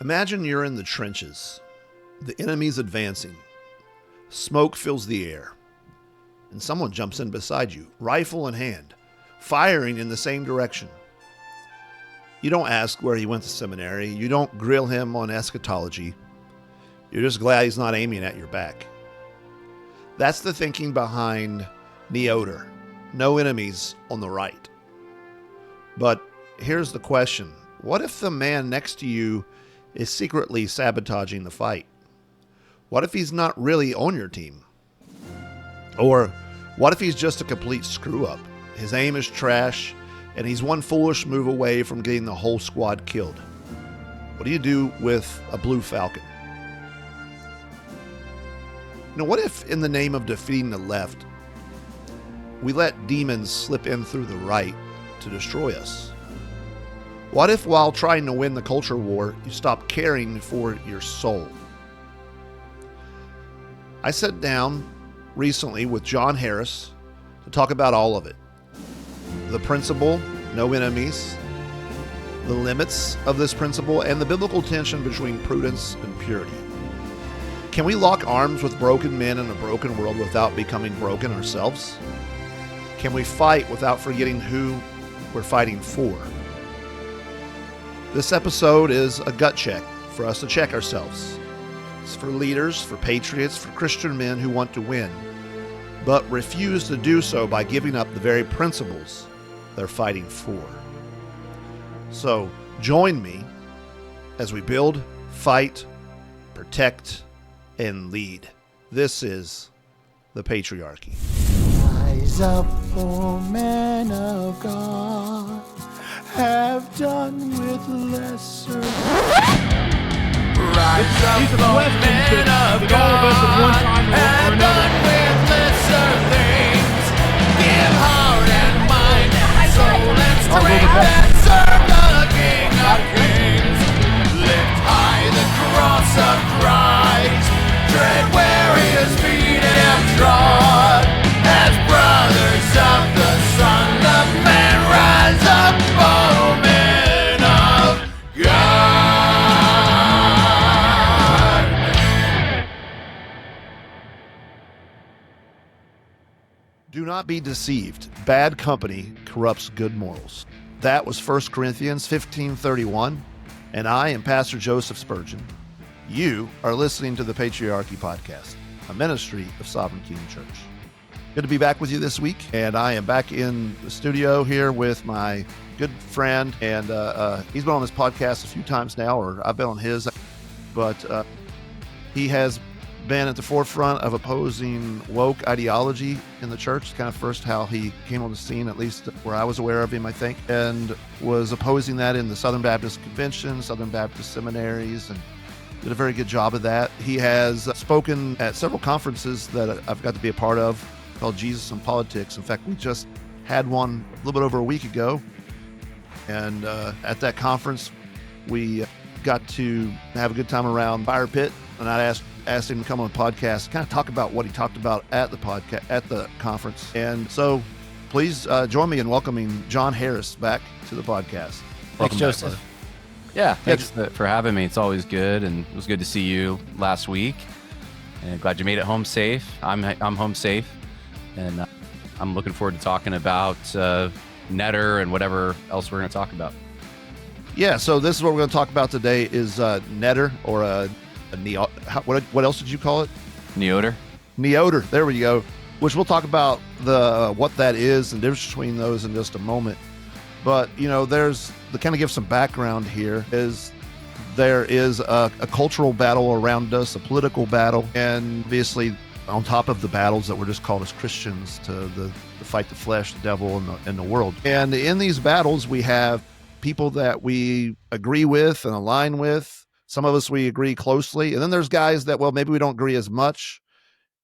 Imagine you're in the trenches. The enemy's advancing. Smoke fills the air. And someone jumps in beside you, rifle in hand, firing in the same direction. You don't ask where he went to seminary. You don't grill him on eschatology. You're just glad he's not aiming at your back. That's the thinking behind NEOTR. No enemies on the right. But here's the question. What if the man next to you is secretly sabotaging the fight? What if he's not really on your team? Or what if he's just a complete screw-up? His aim is trash, and he's one foolish move away from getting the whole squad killed. What do you do with a blue falcon? What if in the name of defeating the left, we let demons slip in through the right to destroy us? What if while trying to win the culture war, you stop caring for your soul? I sat down recently with Jon Harris to talk about all of it. The principle, no enemies, the limits of this principle, and the biblical tension between prudence and purity. Can we lock arms with broken men in a broken world without becoming broken ourselves? Can we fight without forgetting who we're fighting for? This episode is a gut check for us to check ourselves. It's for leaders, for patriots, for Christian men who want to win, but refuse to do so by giving up the very principles they're fighting for. So join me as we build, fight, protect, and lead. This is the Patriarchy. Rise up, O men of God, have done with lesser. Rise up, O men of God, have done with lesser things. Give heart and mind, soul and strength, and serve the King of Kings. Lift high the cross of Christ, tread where his feet have trod. As brothers of the Son of Man, rise up, O men of God. Do not be deceived. Bad company corrupts good morals. That was 1 Corinthians 15:31, and I am Pastor Joseph Spurgeon. You are listening to the Patriarchy Podcast, a ministry of Sovereign King Church. Good to be back with you this week, and I am back in the studio here with my good friend, and he's been on this podcast a few times now, or I've been on his, but he has been at the forefront of opposing woke ideology in the church. It's kind of first how he came on the scene, at least where I was aware of him, I think, and was opposing that in the Southern Baptist Convention, Southern Baptist seminaries, and did a very good job of that. He has spoken at several conferences that I've got to be a part of called Jesus and Politics. In fact, we just had one a little bit over a week ago, and at that conference, we got to have a good time around fire pit, and I asked him to come on the podcast, kind of talk about what he talked about at the podcast, at the conference. And so please join me in welcoming Jon Harris back to the podcast. Thanks, Joseph. Yeah, thanks for having me. It's always good, and it was good to see you last week. And glad you made it home safe. I'm home safe, and I'm looking forward to talking about NEOTR and whatever else we're going to talk about. Yeah, so this is what we're going to talk about today is NEOTR, or a what else did you call it? NEOTR. NEOTR. There we go. Which we'll talk about what that is and the difference between those in just a moment. But there's to kind of give some background here. There is a cultural battle around us, a political battle, and obviously on top of the battles that we're just called as Christians to fight the flesh, the devil, and the world. And in these battles, we have people that we agree with and align with. Some of us, we agree closely. And then there's guys that, well, maybe we don't agree as much,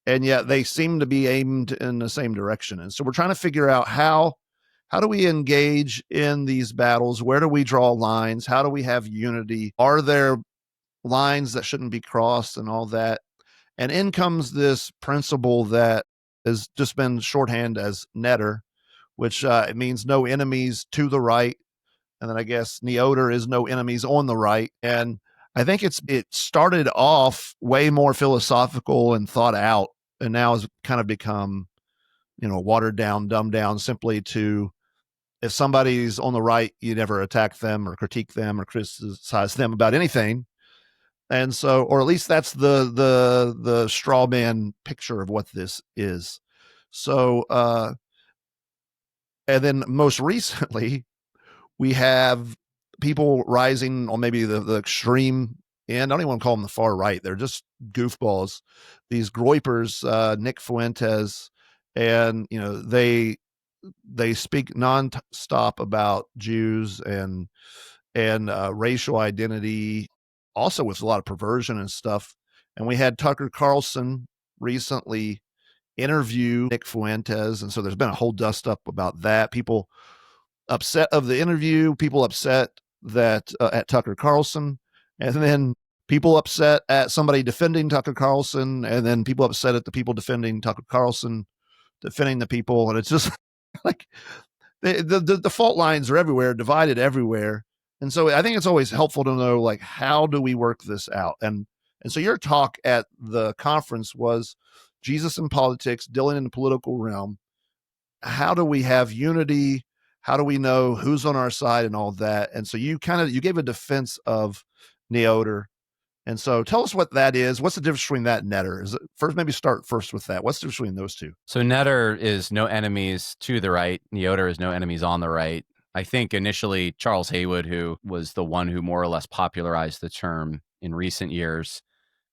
and yet they seem to be aimed in the same direction. And so we're trying to figure out how do we engage in these battles? Where do we draw lines? How do we have unity? Are there lines that shouldn't be crossed and all that? And in comes this principle that has just been shorthand as NEOTR, which it means no enemies to the right. And then I guess NEOTR is no enemies on the right. And I think it started off way more philosophical and thought out, and now has kind of become, watered down, dumbed down simply to, if somebody's on the right, you never attack them or critique them or criticize them about anything. And so, or at least that's the straw man picture of what this is. So, and then most recently, we have people rising on maybe the extreme end. I don't even want to call them the far right. They're just goofballs. These Groypers, Nick Fuentes, and they speak nonstop about Jews and racial identity, also with a lot of perversion and stuff. And we had Tucker Carlson recently interview Nick Fuentes, and so there's been a whole dust up about that. People upset of the interview, people upset that at Tucker Carlson, and then people upset at somebody defending Tucker Carlson, and then people upset at the people defending Tucker Carlson, defending the people, and it's just like the fault lines are everywhere, divided everywhere. And so I think it's always helpful to know, like, how do we work this out? And so your talk at the conference was Jesus in politics, dealing in the political realm. How do we have unity? How do we know who's on our side and all that? And so you gave a defense of NEOTR. And so tell us what that is. What's the difference between that and NETR? Maybe start first with that. What's the difference between those two? So NETR is no enemies to the right. NEOTR is no enemies on the right. I think initially Charles Haywood, who was the one who more or less popularized the term in recent years,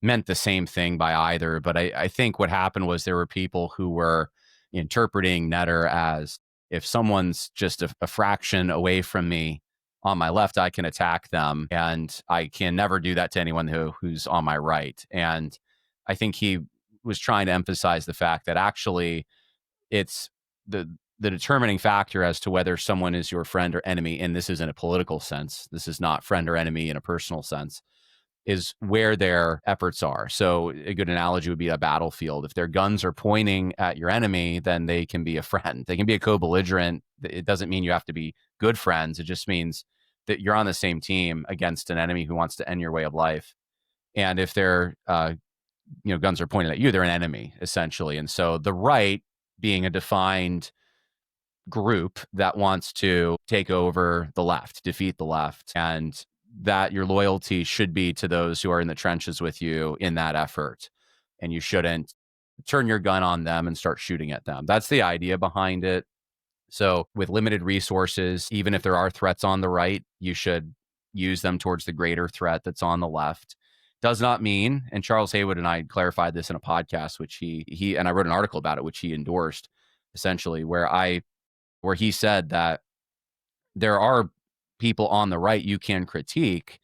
meant the same thing by either. But I think what happened was there were people who were interpreting NETR as, if someone's just a fraction away from me on my left, I can attack them, and I can never do that to anyone who's on my right. And I think he was trying to emphasize the fact that actually it's the determining factor as to whether someone is your friend or enemy, and this is in a political sense, this is not friend or enemy in a personal sense, is where their efforts are. So a good analogy would be a battlefield. If their guns are pointing at your enemy, then they can be a friend. They can be a co-belligerent. It doesn't mean you have to be good friends. It just means that you're on the same team against an enemy who wants to end your way of life. And if their guns are pointed at you, they're an enemy, essentially. And so the right, being a defined group that wants to take over the left, defeat the left, and that your loyalty should be to those who are in the trenches with you in that effort. And you shouldn't turn your gun on them and start shooting at them. That's the idea behind it. So with limited resources, even if there are threats on the right, you should use them towards the greater threat that's on the left. Does not mean, and Charles Haywood and I clarified this in a podcast, which he and I wrote an article about it, which he endorsed, essentially, where he said that there are people on the right you can critique.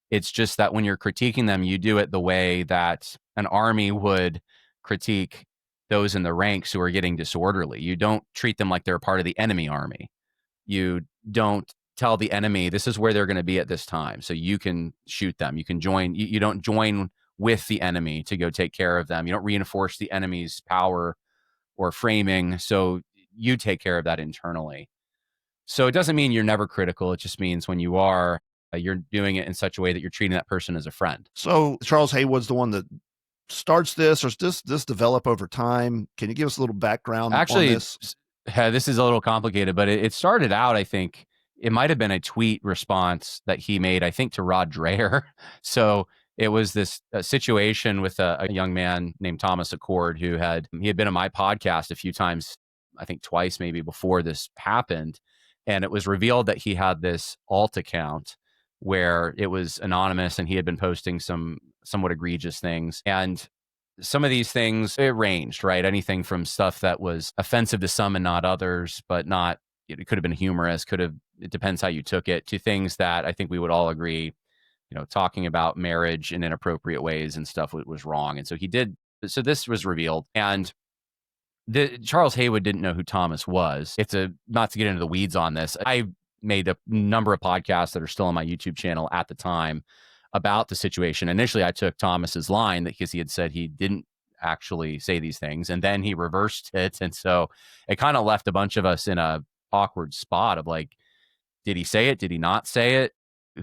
It's just that when you're critiquing them, you do it the way that an army would critique those in the ranks who are getting disorderly. You don't treat them like they're a part of the enemy army. You don't tell the enemy, this is where they're going to be at this time, so you can shoot them. You can join. You don't join with the enemy to go take care of them. You don't reinforce the enemy's power or framing, so you take care of that internally. So it doesn't mean you're never critical. It just means when you are, you're doing it in such a way that you're treating that person as a friend. So Charles Haywood's the one that starts this, or does this develop over time? Can you give us a little background on this? This is a little complicated, but it started out, I think, it might have been a tweet response that he made, I think, to Rod Dreher. So it was this situation with a young man named Thomas Accord he had been on my podcast a few times, I think twice maybe, before this happened. And it was revealed that he had this alt account where it was anonymous and he had been posting some somewhat egregious things. And some of these things, it ranged, right? Anything from stuff that was offensive to some and not others, but not, it could have been humorous, it depends how you took it, to things that I think we would all agree, talking about marriage in inappropriate ways and stuff was wrong. And so so this was revealed. And Charles Haywood didn't know who Thomas was. Not to get into the weeds on this, I made a number of podcasts that are still on my YouTube channel at the time about the situation. Initially, I took Thomas's line because he had said he didn't actually say these things, and then he reversed it. And so it kind of left a bunch of us in a awkward spot of like, did he say it? Did he not say it?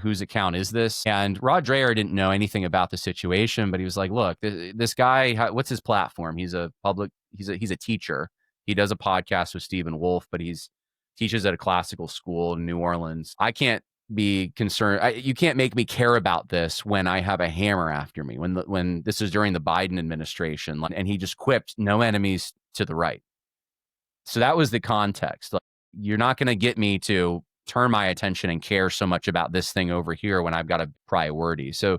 whose account is this? And Rod Dreher didn't know anything about the situation, but he was like, look, this guy, what's his platform? He's a teacher. He does a podcast with Stephen Wolf, but teaches at a classical school in New Orleans. I can't be concerned. You can't make me care about this when I have a hammer after me, when this is during the Biden administration. And he just quipped, no enemies to the right. So that was the context. Like, you're not going to get me to turn my attention and care so much about this thing over here when I've got a priority. So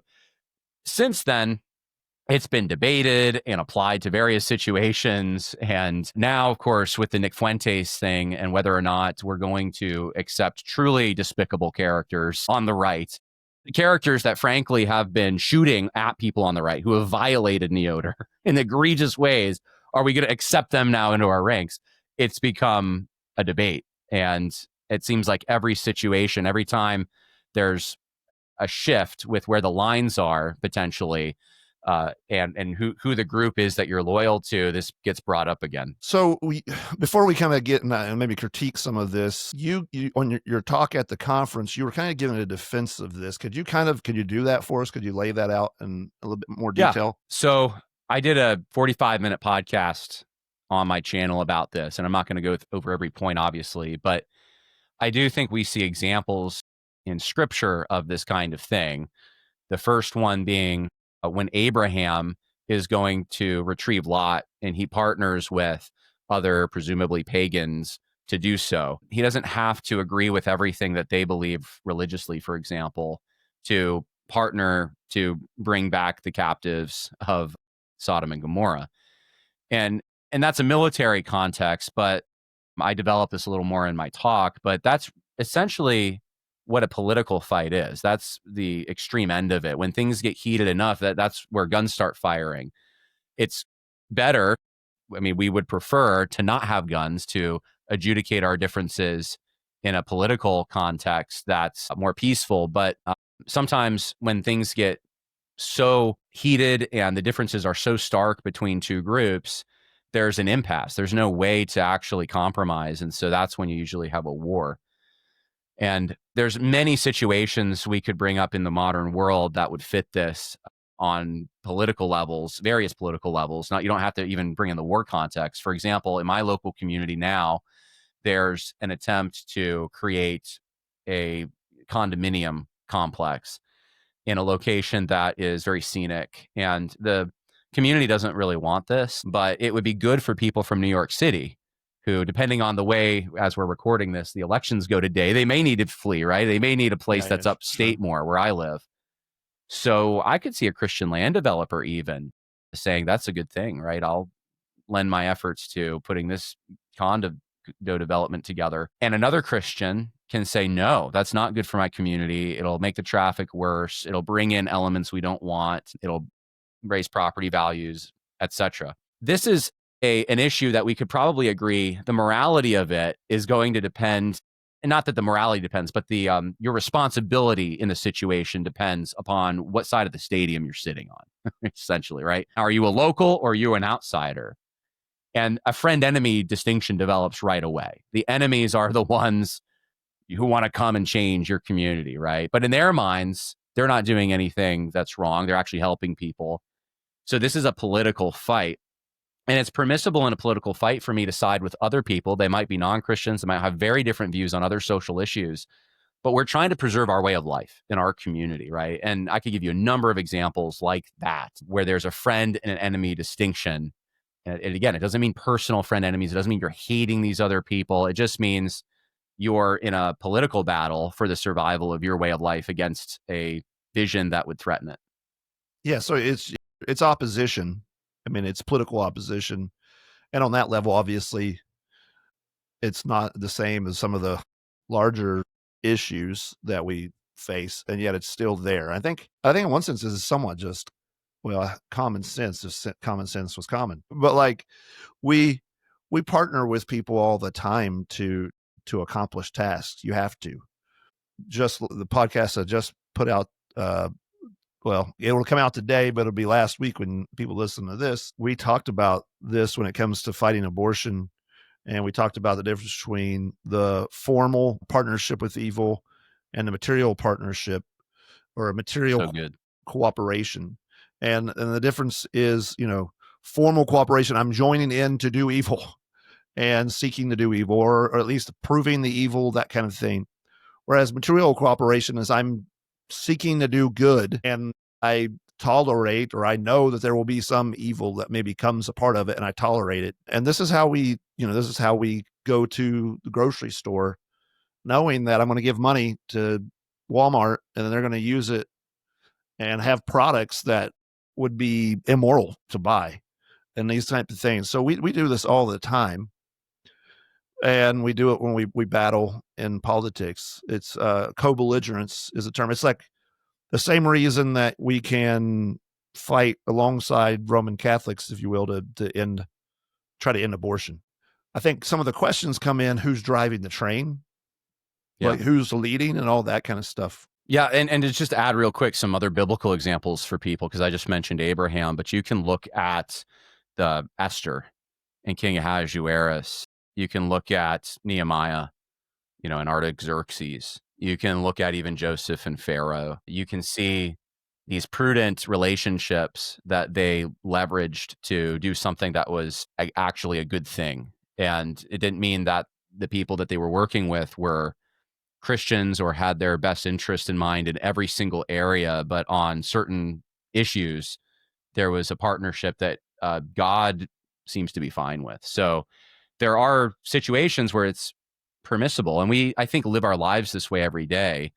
since then, it's been debated and applied to various situations. And now, of course, with the Nick Fuentes thing and whether or not we're going to accept truly despicable characters on the right, characters that frankly have been shooting at people on the right who have violated NEOTR in egregious ways, are we going to accept them now into our ranks? It's become a debate. And it seems like every situation, every time there's a shift with where the lines are potentially, and who the group is that you're loyal to, this gets brought up again. So before we kind of get and maybe critique some of this, you on your talk at the conference, you were kind of giving a defense of this. Could you do that for us? Could you lay that out in a little bit more detail? Yeah. So I did a 45-minute podcast on my channel about this, and I'm not going to go over every point, obviously, but I do think we see examples in scripture of this kind of thing. The first one being when Abraham is going to retrieve Lot and he partners with other presumably pagans to do so. He doesn't have to agree with everything that they believe religiously, for example, to partner to bring back the captives of Sodom and Gomorrah. And that's a military context, but I develop this a little more in my talk, but that's essentially what a political fight is. That's the extreme end of it. When things get heated enough, that's where guns start firing. It's better. I mean, we would prefer to not have guns, to adjudicate our differences in a political context that's more peaceful. But sometimes when things get so heated and the differences are so stark between two groups, there's an impasse. There's no way to actually compromise. And so that's when you usually have a war. And there's many situations we could bring up in the modern world that would fit this on political levels, various political levels. You don't have to even bring in the war context. For example, in my local community now, there's an attempt to create a condominium complex in a location that is very scenic. And the community doesn't really want this, but it would be good for people from New York City who, depending on the way, as we're recording this, the elections go today, they may need to flee, right? They may need a place that's upstate more, where I live. So I could see a Christian land developer even saying that's a good thing, right? I'll lend my efforts to putting this condo development together. And another Christian can say, no, that's not good for my community. It'll make the traffic worse. It'll bring in elements we don't want. It'll raise property values, etc. This is an issue that we could probably agree the morality of it is going to depend, and not that the morality depends, but the your responsibility in the situation depends upon what side of the stadium you're sitting on, essentially, right? Are you a local or are you an outsider? And a friend-enemy distinction develops right away. The enemies are the ones who want to come and change your community, right? But in their minds, they're not doing anything that's wrong. They're actually helping people. So this is a political fight. And it's permissible in a political fight for me to side with other people. They might be non-Christians. They might have very different views on other social issues. But we're trying to preserve our way of life in our community, right? And I could give you a number of examples like that, where there's a friend and an enemy distinction. And again, it doesn't mean personal friend enemies. It doesn't mean you're hating these other people. It just means you're in a political battle for the survival of your way of life against a vision that would threaten it. Yeah, so it's opposition. I mean, it's political opposition. And on that level, obviously, it's not the same as some of the larger issues that we face, and yet it's still there. I think in one sense, this is somewhat just, common sense, if common sense was common. But like, we partner with people all the time to accomplish tasks. You have to. Just the podcast I just put out, it will come out today, but it'll be last week when people listen to this. We talked about this when it comes to fighting abortion, and we talked about the difference between the formal partnership with evil and a material partnership or a material So good. cooperation. And the difference is, formal cooperation. I'm joining in to do evil and seeking to do evil, or at least proving the evil, that kind of thing. Whereas material cooperation is I'm seeking to do good, and I tolerate, or I know that there will be some evil that maybe comes a part of it, and I tolerate it. And this is how we go to the grocery store, knowing that I'm going to give money to Walmart and then they're going to use it and have products that would be immoral to buy and these types of things. So we do this all the time. And we do it when we battle in politics. It's co-belligerence is a term. It's like the same reason that we can fight alongside Roman Catholics, if you will, to try to end abortion. I think some of the questions come in: who's driving the train, like who's leading, and all that kind of stuff. Yeah, and to just add real quick some other biblical examples for people, because I just mentioned Abraham, but you can look at the Esther and King Ahasuerus. You can look at Nehemiah, and Artaxerxes. You can look at even Joseph and Pharaoh. You can see these prudent relationships that they leveraged to do something that was actually a good thing. And it didn't mean that the people that they were working with were Christians or had their best interest in mind in every single area, but on certain issues, there was a partnership that God seems to be fine with. So there are situations where it's permissible, and I think, live our lives this way every day.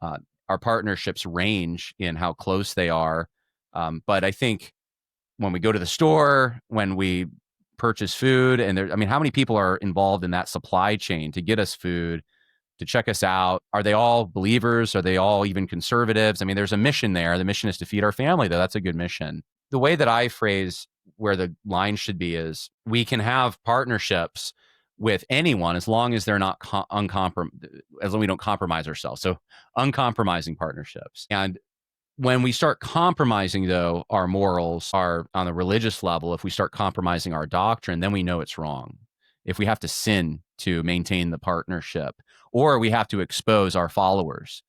Our partnerships range in how close they are, but I think when we go to the store, when we purchase food, and how many people are involved in that supply chain to get us food, to check us out? Are they all believers? Are they all even conservatives? There's a mission there. The mission is to feed our family, though. That's a good mission. The way that I phrase where the line should be is we can have partnerships with anyone as long as they're not as long as we don't compromise ourselves. So uncompromising partnerships. And when we start compromising, though, our morals are on the religious level, if we start compromising our doctrine, then we know it's wrong. If we have to sin to maintain the partnership, or we have to expose our followers.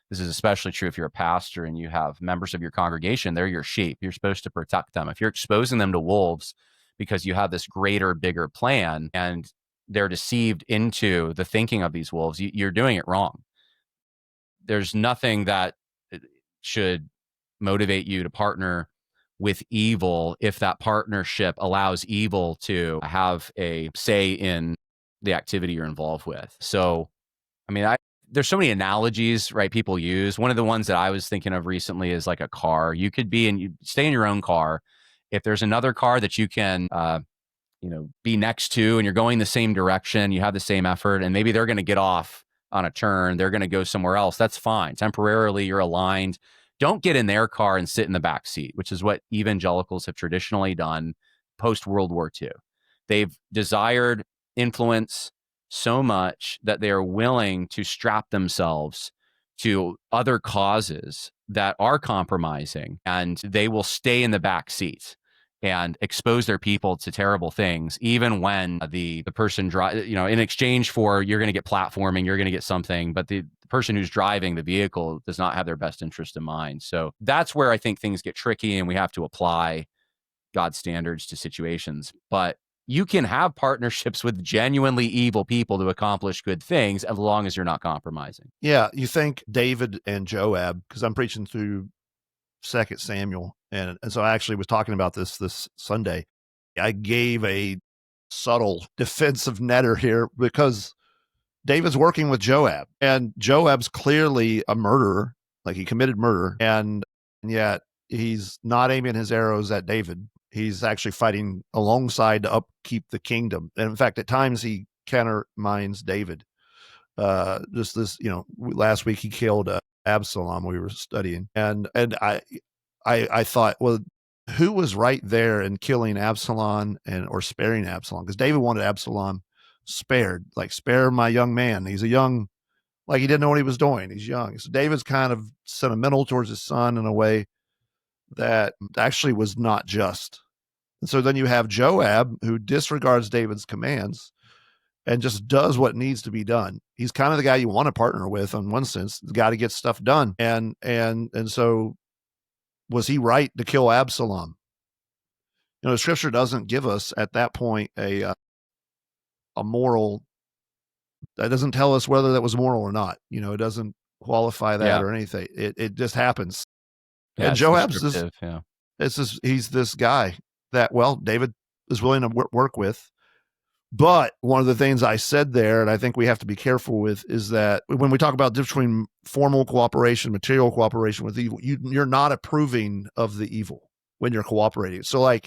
This is especially true if you're a pastor and you have members of your congregation. They're your sheep. You're supposed to protect them. If you're exposing them to wolves because you have this greater, bigger plan and they're deceived into the thinking of these wolves, you're doing it wrong. There's nothing that should motivate you to partner with evil if that partnership allows evil to have a say in the activity you're involved with. So, there's so many analogies, right, people use. One of the ones that I was thinking of recently is like a car. You could you stay in your own car. If there's another car that you can, be next to, and you're going the same direction, you have the same effort, and maybe they're going to get off on a turn, they're going to go somewhere else. That's fine. Temporarily, you're aligned. Don't get in their car and sit in the back seat, which is what evangelicals have traditionally done post World War II. They've desired influence so much that they are willing to strap themselves to other causes that are compromising, and they will stay in the back seat and expose their people to terrible things, even when the person in exchange for, you're going to get platforming, you're going to get something, but the person who's driving the vehicle does not have their best interest in mind. So that's where I think things get tricky, and we have to apply God's standards to situations. But you can have partnerships with genuinely evil people to accomplish good things as long as you're not compromising. Yeah, you think David and Joab, because I'm preaching through 2 Samuel, and so I actually was talking about this Sunday. I gave a subtle defensive netter here because David's working with Joab, and Joab's clearly a murderer, like he committed murder, and yet he's not aiming his arrows at David. He's actually fighting alongside to upkeep the kingdom. And in fact, at times he countermines David. Just this, last week he killed Absalom. We were studying, and I thought, well, who was right there in killing Absalom or sparing Absalom? Because David wanted Absalom spared, like, spare my young man. He's a young, like, he didn't know what he was doing. He's young. So David's kind of sentimental towards his son in a way that actually was not just. And so then you have Joab, who disregards David's commands and just does what needs to be done. He's kind of the guy you want to partner with in one sense, the guy to get stuff done. And so was he right to kill Absalom? The scripture doesn't give us at that point a moral, that doesn't tell us whether that was moral or not. It doesn't qualify that or anything. It just happens. Yeah, and Joab's he's this guy that, David is willing to work with. But one of the things I said there, and I think we have to be careful with, is that when we talk about the difference between formal cooperation, material cooperation with evil, you're not approving of the evil when you're cooperating. So, I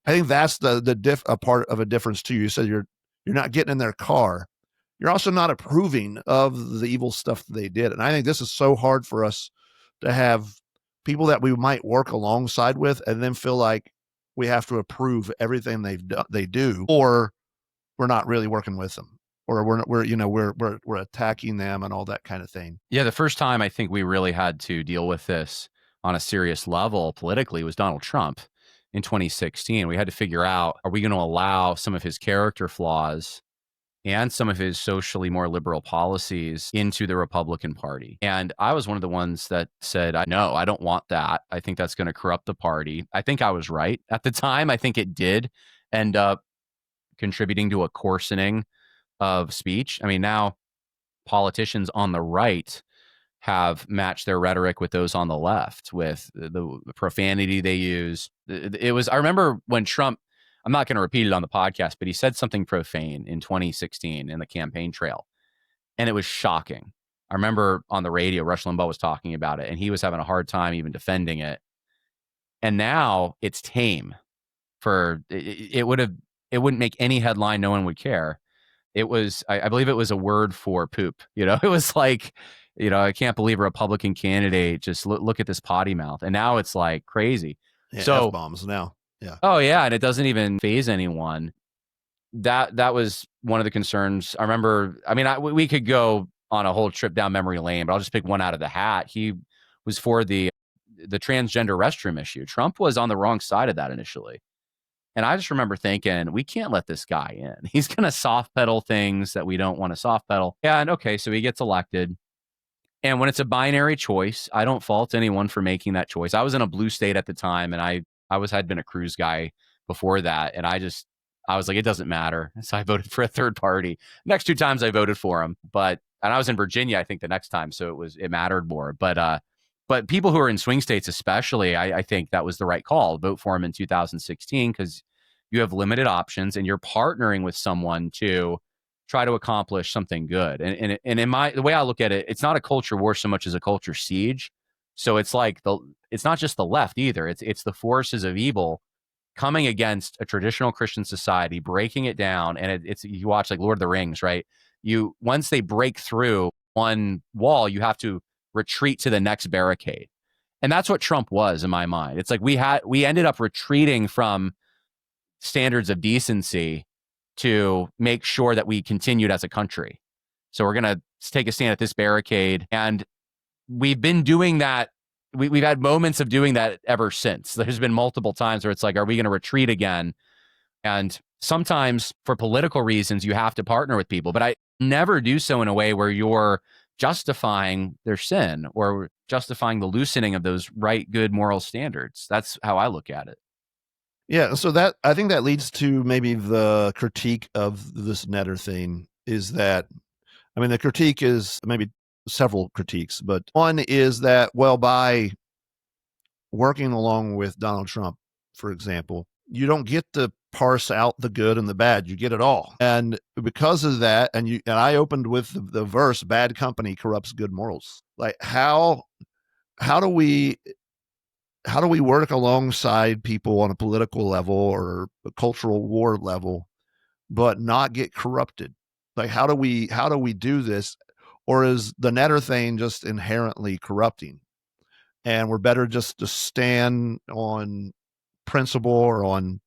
think that's a part of a difference too. You said you're not getting in their car. You're also not approving of the evil stuff that they did. And I think this is so hard for us to have people that we might work alongside with and then feel like we have to approve everything they do, or we're not really working with them, or we're attacking them and all that kind of thing. Yeah, the first time I think we really had to deal with this on a serious level politically was Donald Trump in 2016. We had to figure out, are we going to allow some of his character flaws and some of his socially more liberal policies into the Republican Party? And I was one of the ones that said, no, I don't want that. I think that's going to corrupt the party. I think I was right at the time. I think it did end up contributing to a coarsening of speech. I mean, now politicians on the right have matched their rhetoric with those on the left, with the profanity they use. I remember when Trump, I'm not going to repeat it on the podcast, but he said something profane in 2016 in the campaign trail, and it was shocking. I remember on the radio, Rush Limbaugh was talking about it, and he was having a hard time even defending it. And now it's tame. It wouldn't make any headline. No one would care. It was, I believe it was a word for poop. It was like, I can't believe a Republican candidate, just look at this potty mouth. And now it's like crazy. Yeah, so F-bombs now. Yeah. Oh yeah. And it doesn't even faze anyone. That was one of the concerns. I remember, we could go on a whole trip down memory lane, but I'll just pick one out of the hat. He was for the transgender restroom issue. Trump was on the wrong side of that initially. And I just remember thinking, we can't let this guy in. He's going to soft pedal things that we don't want to soft pedal. Yeah. And okay, so he gets elected. And when it's a binary choice, I don't fault anyone for making that choice. I was in a blue state at the time, and I had been a Cruz guy before that. And I was like, it doesn't matter. So I voted for a third party. Next 2 times I voted for him. And I was in Virginia, I think, the next time. So it mattered more. But people who are in swing states, especially, I think that was the right call. Vote for him in 2016, because you have limited options and you're partnering with someone to try to accomplish something good. And the way I look at it, it's not a culture war so much as a culture siege. So it's like it's not just the left either. It's the forces of evil coming against a traditional Christian society, breaking it down. And you watch like Lord of the Rings, right? Once they break through one wall, you have to retreat to the next barricade. And that's what Trump was in my mind. It's like we ended up retreating from standards of decency to make sure that we continued as a country. So we're going to take a stand at this barricade. And we've been doing that. We've had moments of doing that ever since. There's been multiple times where it's like, are we going to retreat again? And sometimes for political reasons, you have to partner with people. But I never do so in a way where you're justifying their sin or justifying the loosening of those right, good moral standards. That's how I look at it. Yeah, so I think that leads to maybe the critique of this Netter thing is that, the critique is maybe several critiques, but one is that, by working along with Donald Trump, for example, you don't get to parse out the good and the bad. You get it all. And because of that, and I opened with the verse, bad company corrupts good morals. Like how do we work alongside people on a political level or a cultural war level, but not get corrupted? Like, how do we do this? Or is the Netter thing just inherently corrupting? And we're better just to stand on principle or on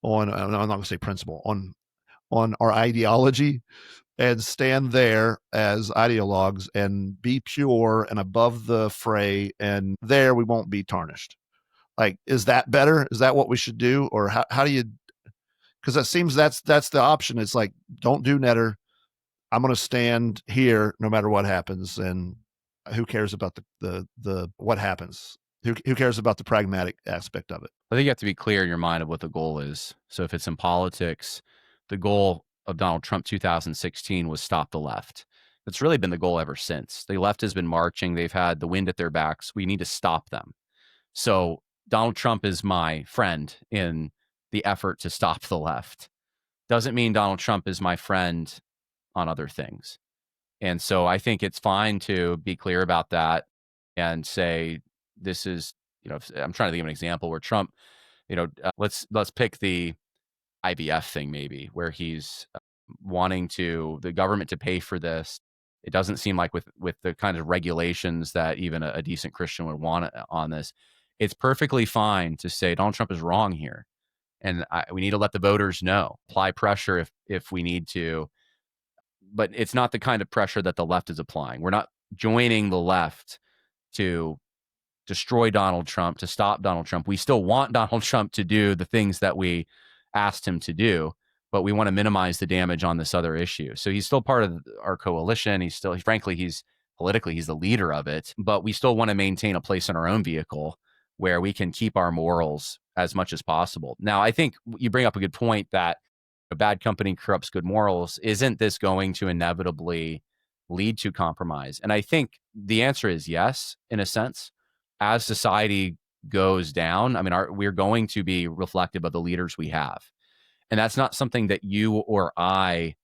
I'm not going to say principle, on our ideology, and stand there as ideologues and be pure and above the fray, and there we won't be tarnished. Like, is that better? Is that what we should do? Or how do you, because it seems that's the option. It's like, don't do netter. I'm going to stand here no matter what happens, and who cares about the what happens? Who cares about the pragmatic aspect of it? I think you have to be clear in your mind of what the goal is. So if it's in politics, the goal of Donald Trump 2016 was stop the left. It's really been the goal ever since. The left has been marching. They've had the wind at their backs. We need to stop them. So Donald Trump is my friend in the effort to stop the left. Doesn't mean Donald Trump is my friend on other things. And so I think it's fine to be clear about that and say, this is, I'm trying to think of an example where Trump, let's pick the IVF thing maybe, where he's wanting the government to pay for this. It doesn't seem like with the kind of regulations that even a decent Christian would want on this, it's perfectly fine to say Donald Trump is wrong here. And we need to let the voters know, apply pressure if we need to. But it's not the kind of pressure that the left is applying. We're not joining the left to destroy Donald Trump, to stop Donald Trump. We still want Donald Trump to do the things that we asked him to do, but we want to minimize the damage on this other issue. So he's still part of our coalition. Frankly, he's the leader of it, but we still want to maintain a place in our own vehicle where we can keep our morals as much as possible. Now, I think you bring up a good point that a bad company corrupts good morals. Isn't this going to inevitably lead to compromise? And I think the answer is yes, in a sense. As society goes down, I mean, we're going to be reflective of the leaders we have. And that's not something that you or I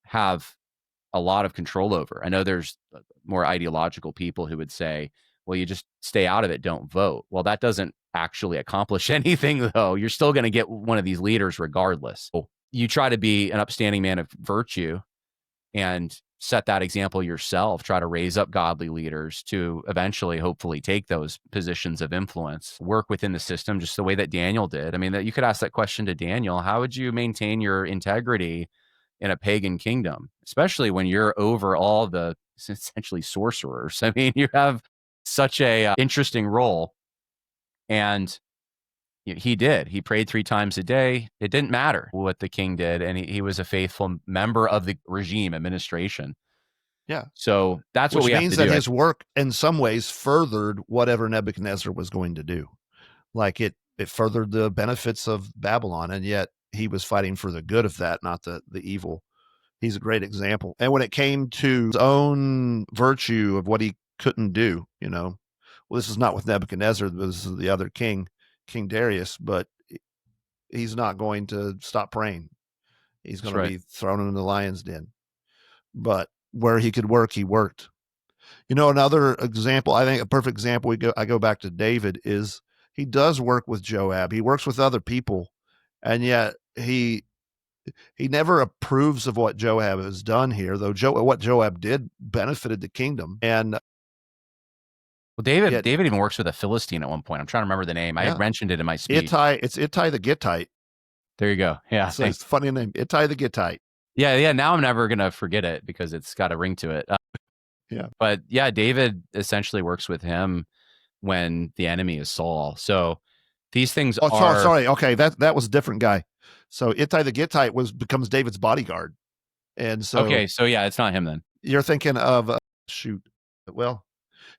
have a lot of control over. I know there's more ideological people who would say, well, you just stay out of it, don't vote. Well, that doesn't actually accomplish anything, though. You're still going to get one of these leaders regardless. You try to be an upstanding man of virtue and set that example yourself. Try to raise up godly leaders to eventually, hopefully, take those positions of influence, work within the system just the way that Daniel did. I mean, you could ask that question to Daniel. How would you maintain your integrity in a pagan kingdom, especially when you're over all the essentially sorcerers? I mean, you have such a interesting role. And he did. He prayed 3 times a day. It didn't matter what the king did. And he was a faithful member of the regime administration. Yeah. So that's what we have to do. Which means that his work in some ways furthered whatever Nebuchadnezzar was going to do. Like it furthered the benefits of Babylon. And yet he was fighting for the good of that, not the evil. He's a great example. And when it came to his own virtue of what he couldn't do, well, this is not with Nebuchadnezzar. This is the other king, King Darius, but he's not going to stop praying. He's going to be thrown into the lion's den. But where he could work, he worked. Another example, I think a perfect example, I go back to David, is he does work with Joab. He works with other people, and yet he never approves of what Joab has done here, though what Joab did benefited the kingdom. And well, David even works with a Philistine at one point. I'm trying to remember the name. I had mentioned it in my speech. It's Ittai the Gittite. There you go. Yeah. So it's a funny name, Ittai the Gittite. Yeah. Now I'm never going to forget it because it's got a ring to it. Yeah. But yeah, David essentially works with him when the enemy is Saul. So these things are... Sorry. Okay, that was a different guy. So Ittai the Gittite becomes David's bodyguard. And so... Okay, so yeah, it's not him then. You're thinking of... Well,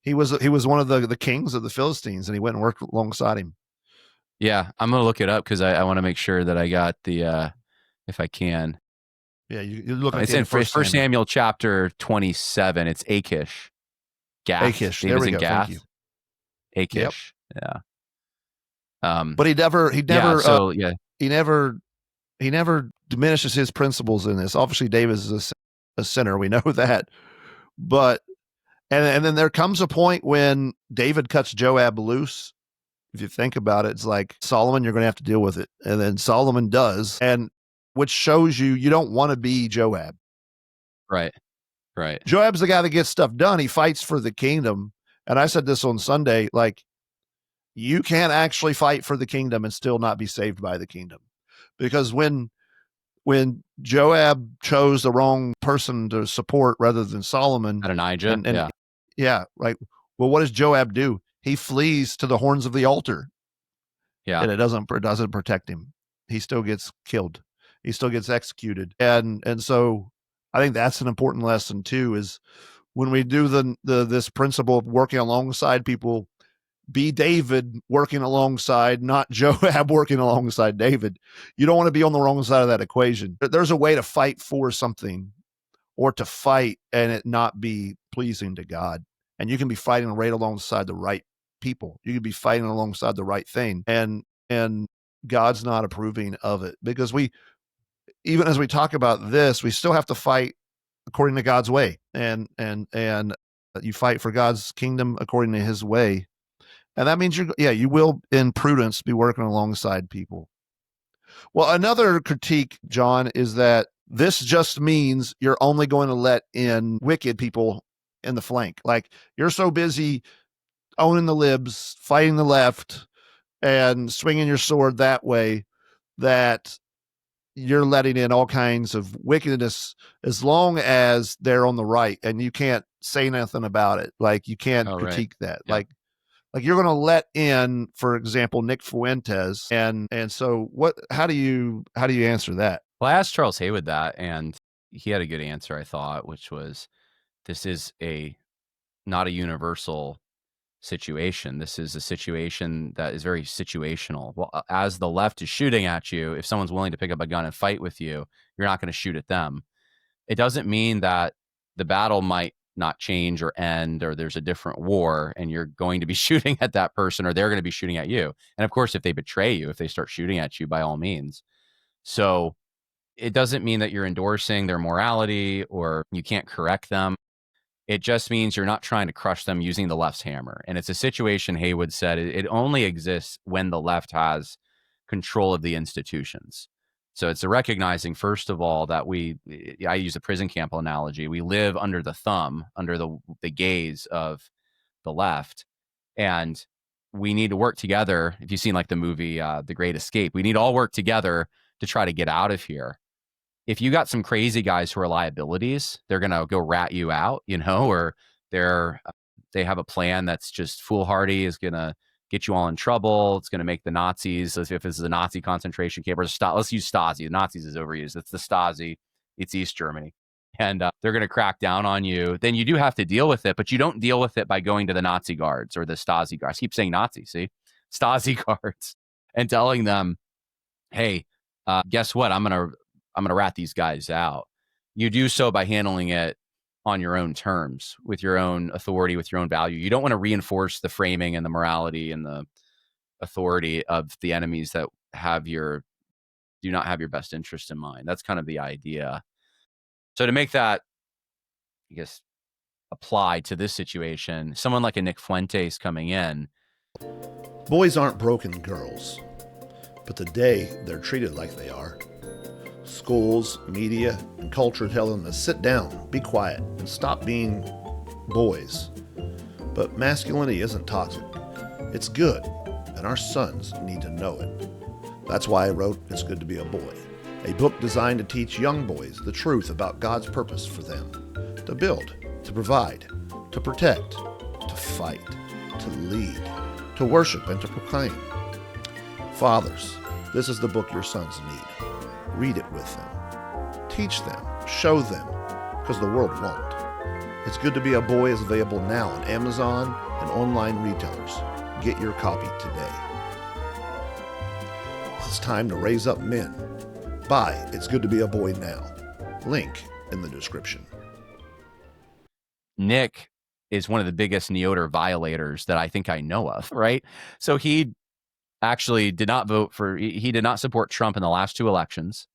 he was one of the kings of the Philistines, and he went and worked alongside him. Yeah, I'm going to look it up because I want to make sure that I got the... if I can. Yeah, you look at it's in 1 Samuel chapter 27. It's Achish. Gath. Achish. There we go. Gath. Thank you. Achish. Yep. Yeah. But he never diminishes his principles in this. Obviously, David is a sinner. We know that. But and then there comes a point when David cuts Joab loose. If you think about it, it's like, Solomon, you're going to have to deal with it. And then Solomon does, and which shows you don't want to be Joab. Right. Joab's the guy that gets stuff done. He fights for the kingdom. And I said this on Sunday, like, you can't actually fight for the kingdom and still not be saved by the kingdom. Because when Joab chose the wrong person to support rather than Solomon. Adonijah. Right. Well, what does Joab do? He flees to the horns of the altar. Yeah. And it doesn't protect him. He still gets killed. he still gets executed. And so I think that's an important lesson too, is when we do this principle of working alongside people, be David working alongside, not Joab working alongside David. You don't want to be on the wrong side of that equation. There's a way to fight for something, or to fight and it not be pleasing to God. And you can be fighting right alongside the right people. You can be fighting alongside the right thing. And God's not approving of it, because even as we talk about this, we still have to fight according to God's way. And you fight for God's kingdom according to his way. And that means you will in prudence be working alongside people. Well, another critique, Jon, is that this just means you're only going to let in wicked people in the flank. Like, you're so busy owning the libs, fighting the left, and swinging your sword that way, that you're letting in all kinds of wickedness as long as they're on the right, and you can't say nothing about it. Like, you can't critique that. Yeah. Like you're going to let in, for example, Nick Fuentes. And so how do you answer that? Well, I asked Charles Haywood that, and he had a good answer, I thought, which was, this is not a universal situation. This is a situation that is very situational. Well, as the left is shooting at you, if someone's willing to pick up a gun and fight with you, you're not going to shoot at them. It doesn't mean that the battle might not change or end, or there's a different war and you're going to be shooting at that person, or they're going to be shooting at you. And of course, if they betray you, if they start shooting at you, by all means. So it doesn't mean that you're endorsing their morality or you can't correct them. It just means you're not trying to crush them using the left's hammer. And it's a situation, Haywood said, it only exists when the left has control of the institutions. So it's a recognizing, first of all, that I use a prison camp analogy. We live under the thumb, under the gaze of the left. And we need to work together. If you've seen like the movie, The Great Escape, we need to all work together to try to get out of here. If you got some crazy guys who are liabilities, they're going to go rat you out, or they have a plan that's just foolhardy, is going to get you all in trouble. It's going to make the Nazis, if it's a Nazi concentration camp, or let's use Stasi. The Nazis is overused. It's the Stasi. It's East Germany. And they're going to crack down on you. Then you do have to deal with it, but you don't deal with it by going to the Nazi guards or the Stasi guards. I keep saying Nazi, see? Stasi guards, and telling them, hey, guess what? I'm going to rat these guys out. You do so by handling it on your own terms, with your own authority, with your own value. You don't want to reinforce the framing and the morality and the authority of the enemies that do not have your best interest in mind. That's kind of the idea. So to make that, I guess, apply to this situation, someone like a Nick Fuentes coming in. Boys aren't broken girls, but today they're treated like they are. Schools, media, and culture tell them to sit down, be quiet, and stop being boys. But masculinity isn't toxic. It's good, and our sons need to know it. That's why I wrote It's Good to Be a Boy, a book designed to teach young boys the truth about God's purpose for them, to build, to provide, to protect, to fight, to lead, to worship, and to proclaim. Fathers, this is the book your sons need. Read it with them. Teach them. Show them. Because the world won't. It's Good to Be a Boy is available now on Amazon and online retailers. Get your copy today. It's time to raise up men. Buy It's Good to Be a Boy now. Link in the description. Nick is one of the biggest NEOTR violators that I think I know of, right? So he actually did not he did not support Trump in the last two elections.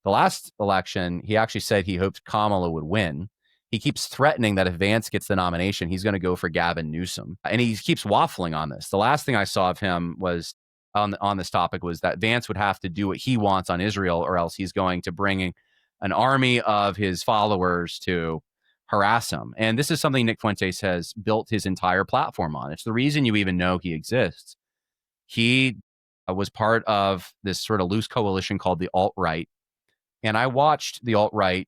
The last election, he actually said he hoped Kamala would win. He keeps threatening that if Vance gets the nomination, he's going to go for Gavin Newsom. And he keeps waffling on this. The last thing I saw of him was on this topic was that Vance would have to do what he wants on Israel, or else he's going to bring an army of his followers to harass him. And this is something Nick Fuentes has built his entire platform on. It's the reason you even know he exists. He was part of this sort of loose coalition called the alt-right. And I watched the alt-right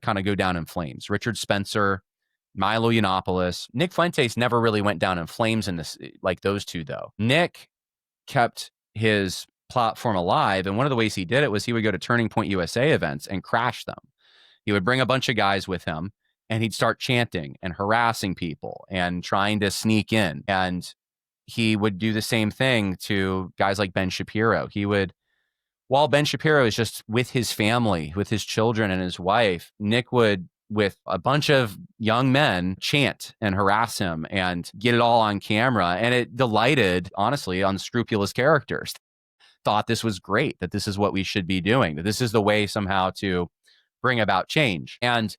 kind of go down in flames. Richard Spencer, Milo Yiannopoulos. Nick Fuentes never really went down in flames in this, like those two, though. Nick kept his platform alive. And one of the ways he did it was he would go to Turning Point USA events and crash them. He would bring a bunch of guys with him and he'd start chanting and harassing people and trying to sneak in. And he would do the same thing to guys like Ben Shapiro. He would, while Ben Shapiro is just with his family, with his children and his wife, Nick would, with a bunch of young men, chant and harass him and get it all on camera. And it delighted, honestly, unscrupulous characters. Thought this was great, that this is what we should be doing, that this is the way somehow to bring about change. And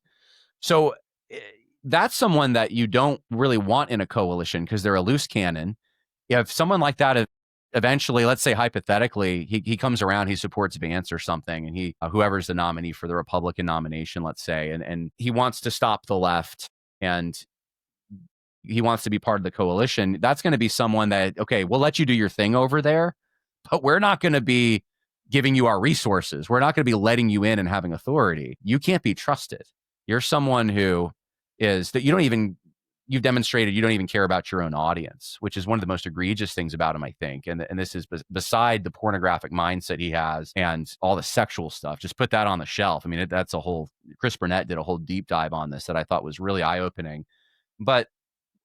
so that's someone that you don't really want in a coalition because they're a loose cannon. If someone like that eventually, let's say hypothetically, he comes around, he supports Vance or something, and he whoever's the nominee for the Republican nomination, let's say, and he wants to stop the left and he wants to be part of the coalition, that's going to be someone that, okay, we'll let you do your thing over there, but we're not going to be giving you our resources. We're not going to be letting you in and having authority. You can't be trusted. You're someone who is that you've demonstrated you don't even care about your own audience, which is one of the most egregious things about him, I think. And this is beside the pornographic mindset he has and all the sexual stuff. Just put that on the shelf. I mean, that's a whole, Chris Burnett did a whole deep dive on this that I thought was really eye-opening. But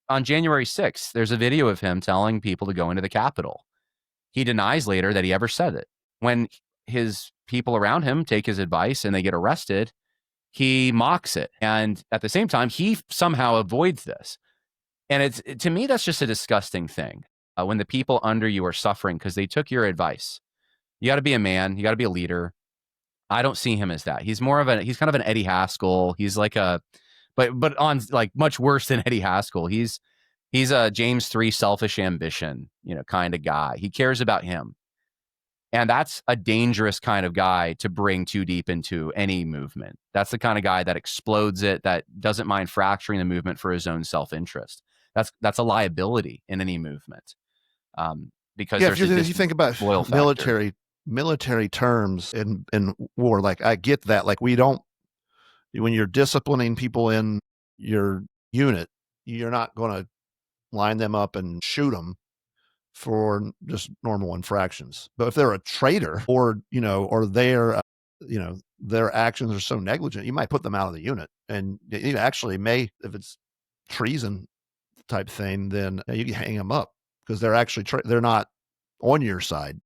on January 6th, there's a video of him telling people to go into the Capitol. He denies later that he ever said it. When his people around him take his advice and they get arrested, he mocks it. And at the same time, he somehow avoids this. And to me, that's just a disgusting thing. When the people under you are suffering because they took your advice. You got to be a man. You got to be a leader. I don't see him as that. He's kind of an Eddie Haskell. He's like but on like much worse than Eddie Haskell. He's a James III selfish ambition, kind of guy. He cares about him. And that's a dangerous kind of guy to bring too deep into any movement. That's the kind of guy that explodes it, that doesn't mind fracturing the movement for his own self-interest. That's a liability in any movement. Because if you think about military terms in war, like I get that. Like when you're disciplining people in your unit, you're not going to line them up and shoot them for just normal infractions. But if they're a traitor or their actions are so negligent, you might put them out of the unit. And you actually may, if it's treason type thing, then you can hang them up because they're actually, they're not on your side.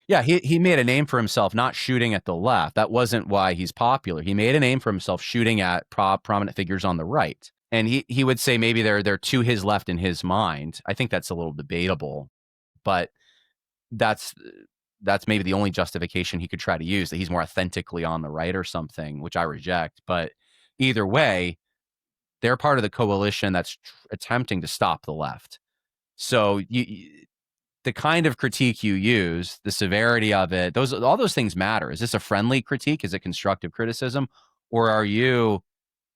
Yeah, he made a name for himself not shooting at the left. That wasn't why he's popular. He made a name for himself shooting at prominent figures on the right. And he would say maybe they're to his left in his mind. I think that's a little debatable, but that's maybe the only justification he could try to use, that he's more authentically on the right or something, which I reject. But either way, they're part of the coalition that's attempting to stop the left. So the kind of critique you use, the severity of it, all those things matter. Is this a friendly critique? Is it constructive criticism? Or are you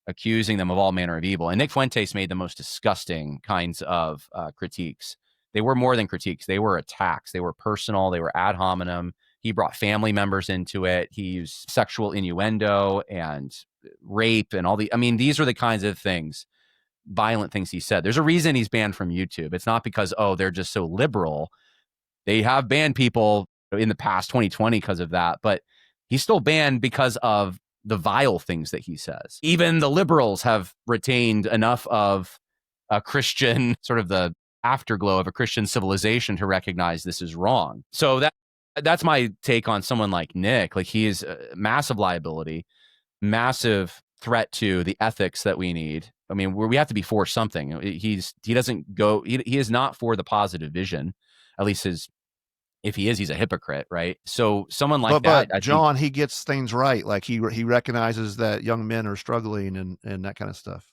accusing them of all manner of evil? And Nick Fuentes made the most disgusting kinds of critiques. They were more than critiques. They were attacks. They were personal. They were ad hominem. He brought family members into it. He used sexual innuendo and rape and these are the kinds of things, violent things he said. There's a reason he's banned from YouTube. It's not because, they're just so liberal. They have banned people in the past 2020 because of that, but he's still banned because of the vile things that he says. Even the liberals have retained enough of a Christian, sort of the afterglow of a Christian civilization to recognize this is wrong. So that's my take on someone like Nick. Like, he is a massive liability, massive threat to the ethics that we need. I mean, we have to be for something. He is not for the positive vision, at least if he is, he's a hypocrite, right? So someone like that. But John, he gets things right. Like he recognizes that young men are struggling and that kind of stuff.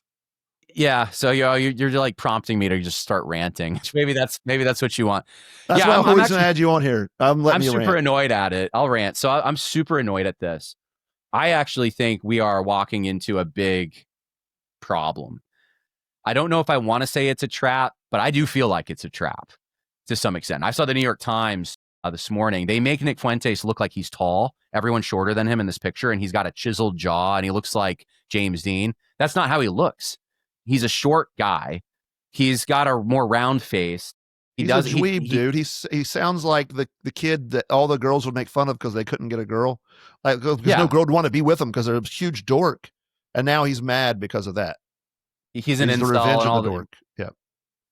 Yeah. So you're like prompting me to just start ranting. Maybe that's what you want. That's why I'm always going to add you on here. I'm super annoyed at it. I'll rant. So I'm super annoyed at this. I actually think we are walking into a big problem. I don't know if I want to say it's a trap, but I do feel like it's a trap to some extent. I saw the New York Times this morning. They make Nick Fuentes look like he's tall. Everyone's shorter than him in this picture, and he's got a chiseled jaw, and he looks like James Dean. That's not how he looks. He's a short guy. He's got a more round face. He's a dweeb, dude. He sounds like the kid that all the girls would make fun of because they couldn't get a girl. Like, because no girl would want to be with him because they're a huge dork. And now he's mad because of that. He's an the install revenge and of all the the dork. Yeah.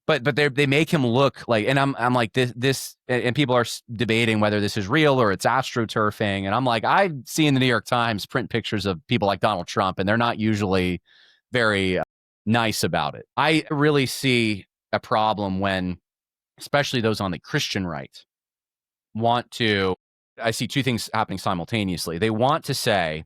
But they make him look like, and I'm like this, and people are debating whether this is real or it's astroturfing. And I'm like, I see in the New York Times print pictures of people like Donald Trump, and they're not usually very nice about it. I really see a problem when, especially those on the Christian right, want to. I see two things happening simultaneously. They want to say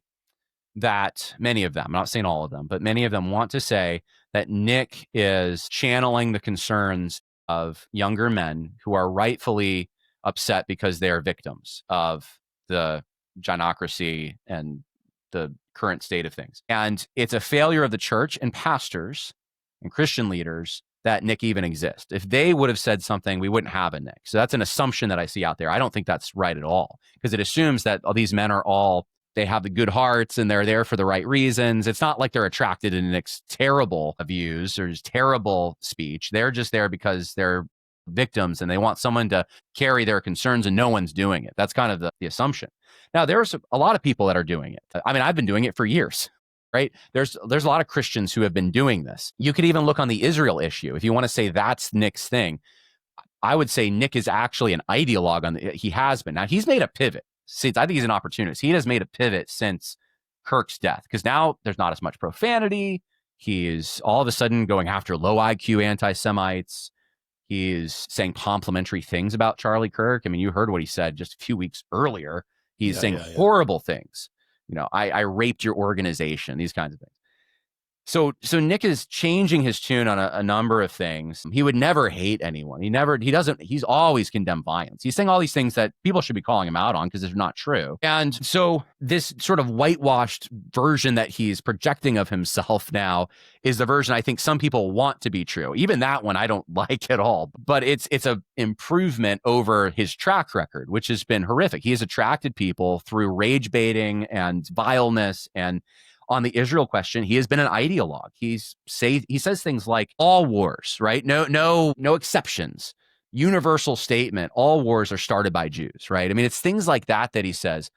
that many of them, I'm not saying all of them, but many of them want to say that Nick is channeling the concerns of younger men who are rightfully upset because they are victims of the gynocracy and the current state of things. And it's a failure of the church and pastors and Christian leaders that Nick even exists. If they would have said something, we wouldn't have a Nick. So that's an assumption that I see out there. I don't think that's right at all, because it assumes that all these men are all, they have the good hearts and they're there for the right reasons. It's not like they're attracted to Nick's terrible views or his terrible speech. They're just there because they're victims and they want someone to carry their concerns, and no one's doing it. That's kind of the assumption. Now, there's a lot of people that are doing it. I mean, I've been doing it for years, right? There's a lot of Christians who have been doing this. You could even look on the Israel issue. If you want to say that's Nick's thing, I would say Nick is actually an ideologue he has been. Now, he's made a pivot. I think he's an opportunist. He has made a pivot since Kirk's death, because now there's not as much profanity. He is all of a sudden going after low IQ anti-Semites. He is saying complimentary things about Charlie Kirk. I mean, you heard what he said just a few weeks earlier. He's saying horrible things. You know, I raped your organization, these kinds of things. So Nick is changing his tune on a number of things. He would never hate anyone. He's always condemned violence. He's saying all these things that people should be calling him out on because they're not true. And so this sort of whitewashed version that he's projecting of himself now is the version I think some people want to be true. Even that one I don't like at all. But it's a improvement over his track record, which has been horrific. He has attracted people through rage baiting and vileness, and on the Israel question, he has been an ideologue. He says things like all wars, right? No exceptions. Universal statement. All wars are started by Jews, right? I mean, it's things like that he says.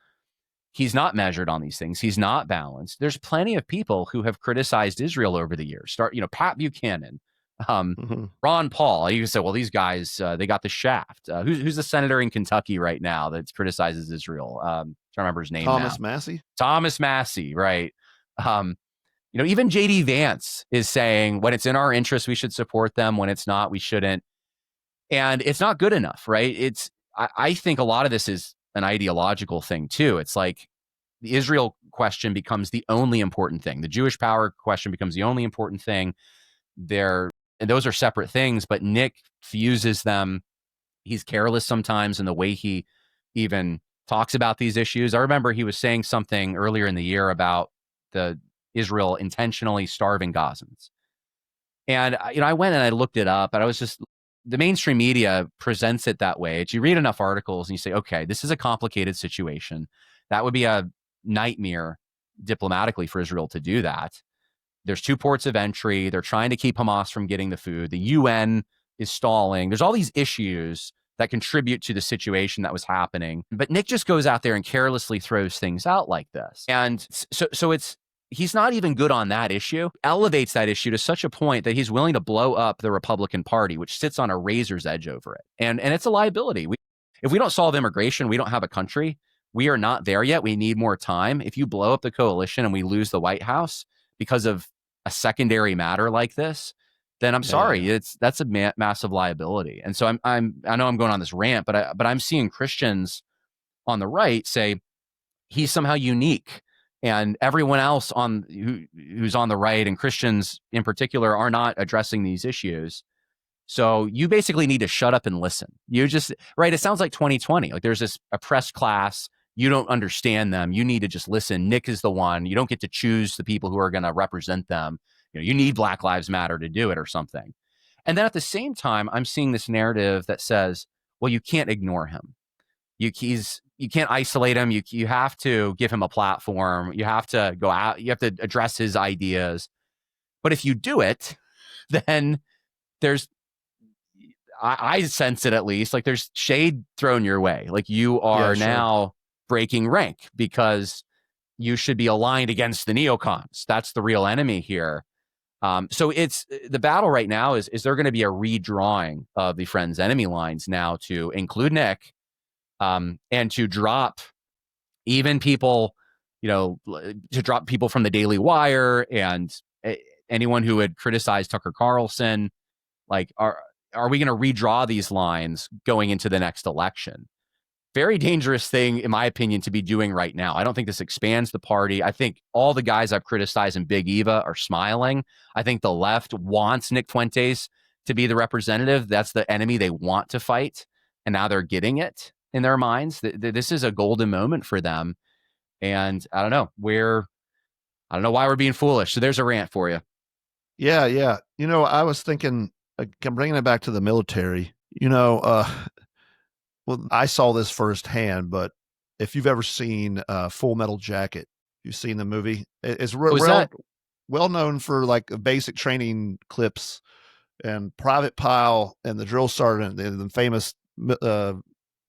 He's not measured on these things. He's not balanced. There's plenty of people who have criticized Israel over the years. Pat Buchanan, Ron Paul. You can say, well, these guys, they got the shaft. Who's the senator in Kentucky right now that criticizes Israel? I don't remember his name Thomas now. Massey? Thomas Massey, right. Even JD Vance is saying when it's in our interest, we should support them. When it's not, we shouldn't. And it's not good enough, right? I think a lot of this is an ideological thing too. It's like the Israel question becomes the only important thing. The Jewish power question becomes the only important thing. And those are separate things, but Nick fuses them. He's careless sometimes in the way he even talks about these issues. I remember he was saying something earlier in the year about the Israel intentionally starving Gazans. And, I went and I looked it up, and I was just, the mainstream media presents it that way. You read enough articles and you say, okay, this is a complicated situation. That would be a nightmare diplomatically for Israel to do that. There's 2 ports of entry. They're trying to keep Hamas from getting the food. The UN is stalling. There's all these issues that contribute to the situation that was happening. But Nick just goes out there and carelessly throws things out like this. And so he's not even good on that issue, elevates that issue to such a point that he's willing to blow up the Republican Party, which sits on a razor's edge over it. And it's a liability. If we don't solve immigration, we don't have a country. We are not there yet. We need more time. If you blow up the coalition and we lose the White House because of a secondary matter like this, then I'm sorry, that's a massive liability. And so I know I'm going on this rant, but I'm seeing Christians on the right say he's somehow unique, and everyone else who's on the right, and Christians in particular, are not addressing these issues. So you basically need to shut up and listen. You just, right? It sounds like 2020. Like there's this oppressed class. You don't understand them. You need to just listen. Nick is the one. You don't get to choose the people who are going to represent them. You need Black Lives Matter to do it or something. And then at the same time, I'm seeing this narrative that says, well, you can't ignore him. You can't isolate him. You have to give him a platform. You have to go out. You have to address his ideas. But if you do it, then I sense it at least. Like there's shade thrown your way. Like you are now breaking rank because you should be aligned against the neocons. That's the real enemy here. So it's the battle right now is there going to be a redrawing of the friends enemy lines now to include Nick, and to drop even people, to drop people from the Daily Wire and anyone who had criticized Tucker Carlson. Like, are we going to redraw these lines going into the next election? Very dangerous thing, in my opinion, to be doing right now. I don't think this expands the party. I think all the guys I've criticized in Big Eva are smiling. I think the left wants Nick Fuentes to be the representative. That's the enemy they want to fight. And now they're getting it in their minds. This is a golden moment for them. And I don't know why we're being foolish. So there's a rant for you. Yeah. I was thinking, I'm bringing it back to the military. Well, I saw this firsthand, but if you've ever seen Full Metal Jacket, you've seen the movie. It's well known for like basic training clips, and Private Pile and the drill sergeant, the famous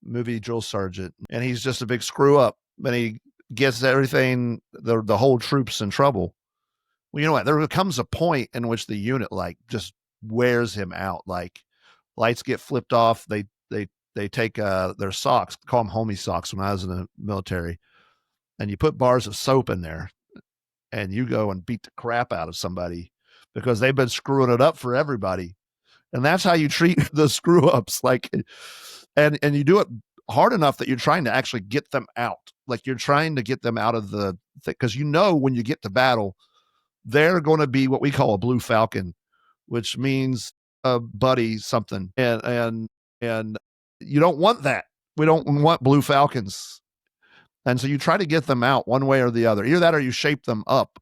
movie drill sergeant, and he's just a big screw up, and he gets everything, the whole troops in trouble. Well, you know what? There comes a point in which the unit like just wears him out. Like lights get flipped off. They take their socks, call them homie socks when I was in the military, and you put bars of soap in there and you go and beat the crap out of somebody because they've been screwing it up for everybody. And that's how you treat the screw ups. Like, and you do it hard enough that you're trying to actually get them out. Like you're trying to get them out of the thing. Cause when you get to battle, they're going to be what we call a blue falcon, which means a buddy something. And you don't want that. We don't want blue falcons. And so you try to get them out one way or the other. Either that or you shape them up.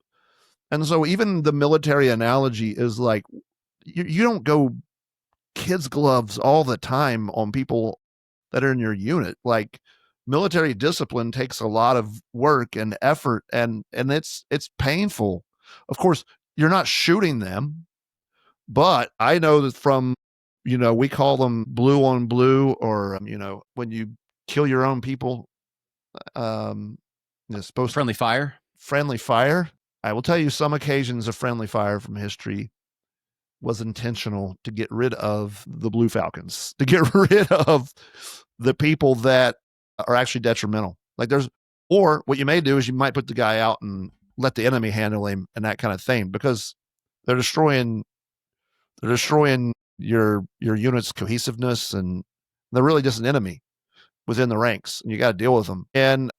And so even the military analogy is like, you don't go kids gloves all the time on people that are in your unit. Like military discipline takes a lot of work and effort, and it's painful. Of course, you're not shooting them, but I know that from, we call them blue on blue, or, when you kill your own people, it's supposed friendly fire. Friendly fire. I will tell you some occasions of friendly fire from history was intentional to get rid of the blue falcons, to get rid of the people that are actually detrimental. Or what you may do is you might put the guy out and let the enemy handle him and that kind of thing, because they're destroying your unit's cohesiveness, and they're really just an enemy within the ranks, and you got to deal with them. And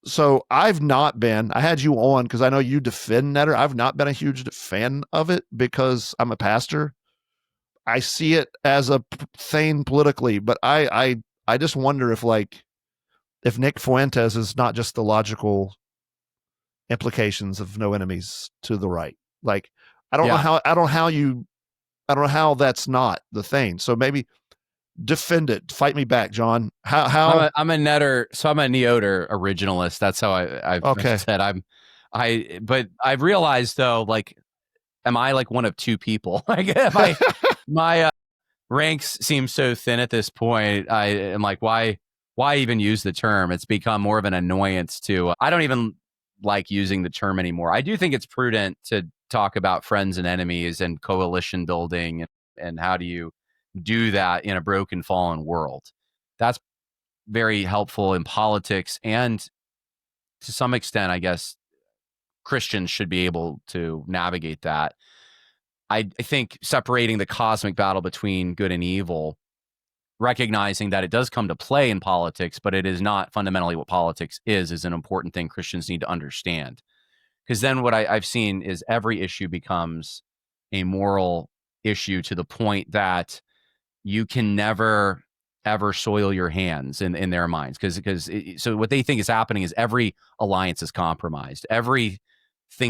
so I had you on because I know you defend Netter. I've not been a huge fan of it because I'm a pastor. I see it as a thing politically, but I just wonder if Nick Fuentes is not just the logical implications of no enemies to the right. Like, I don't know how that's not the thing. So maybe defend it. Fight me back, John. How I'm a Netter, so I'm a NEOTR originalist. That's how I've said but I've realized though, like, am I like one of two people? Like, my ranks seem so thin at this point. I am like, why even use the term? It's become more of an annoyance to. I don't even like using the term anymore. I do think it's prudent to talk about friends and enemies and coalition building, and how do you do that in a broken, fallen world. That's very helpful in politics, and to some extent, I guess, Christians should be able to navigate that. I think separating the cosmic battle between good and evil, recognizing that it does come to play in politics, but it is not fundamentally what politics is an important thing Christians need to understand. Because then what I've seen is every issue becomes a moral issue to the point that you can never, ever soil your hands in their minds. So what they think is happening is every alliance is compromised. Everything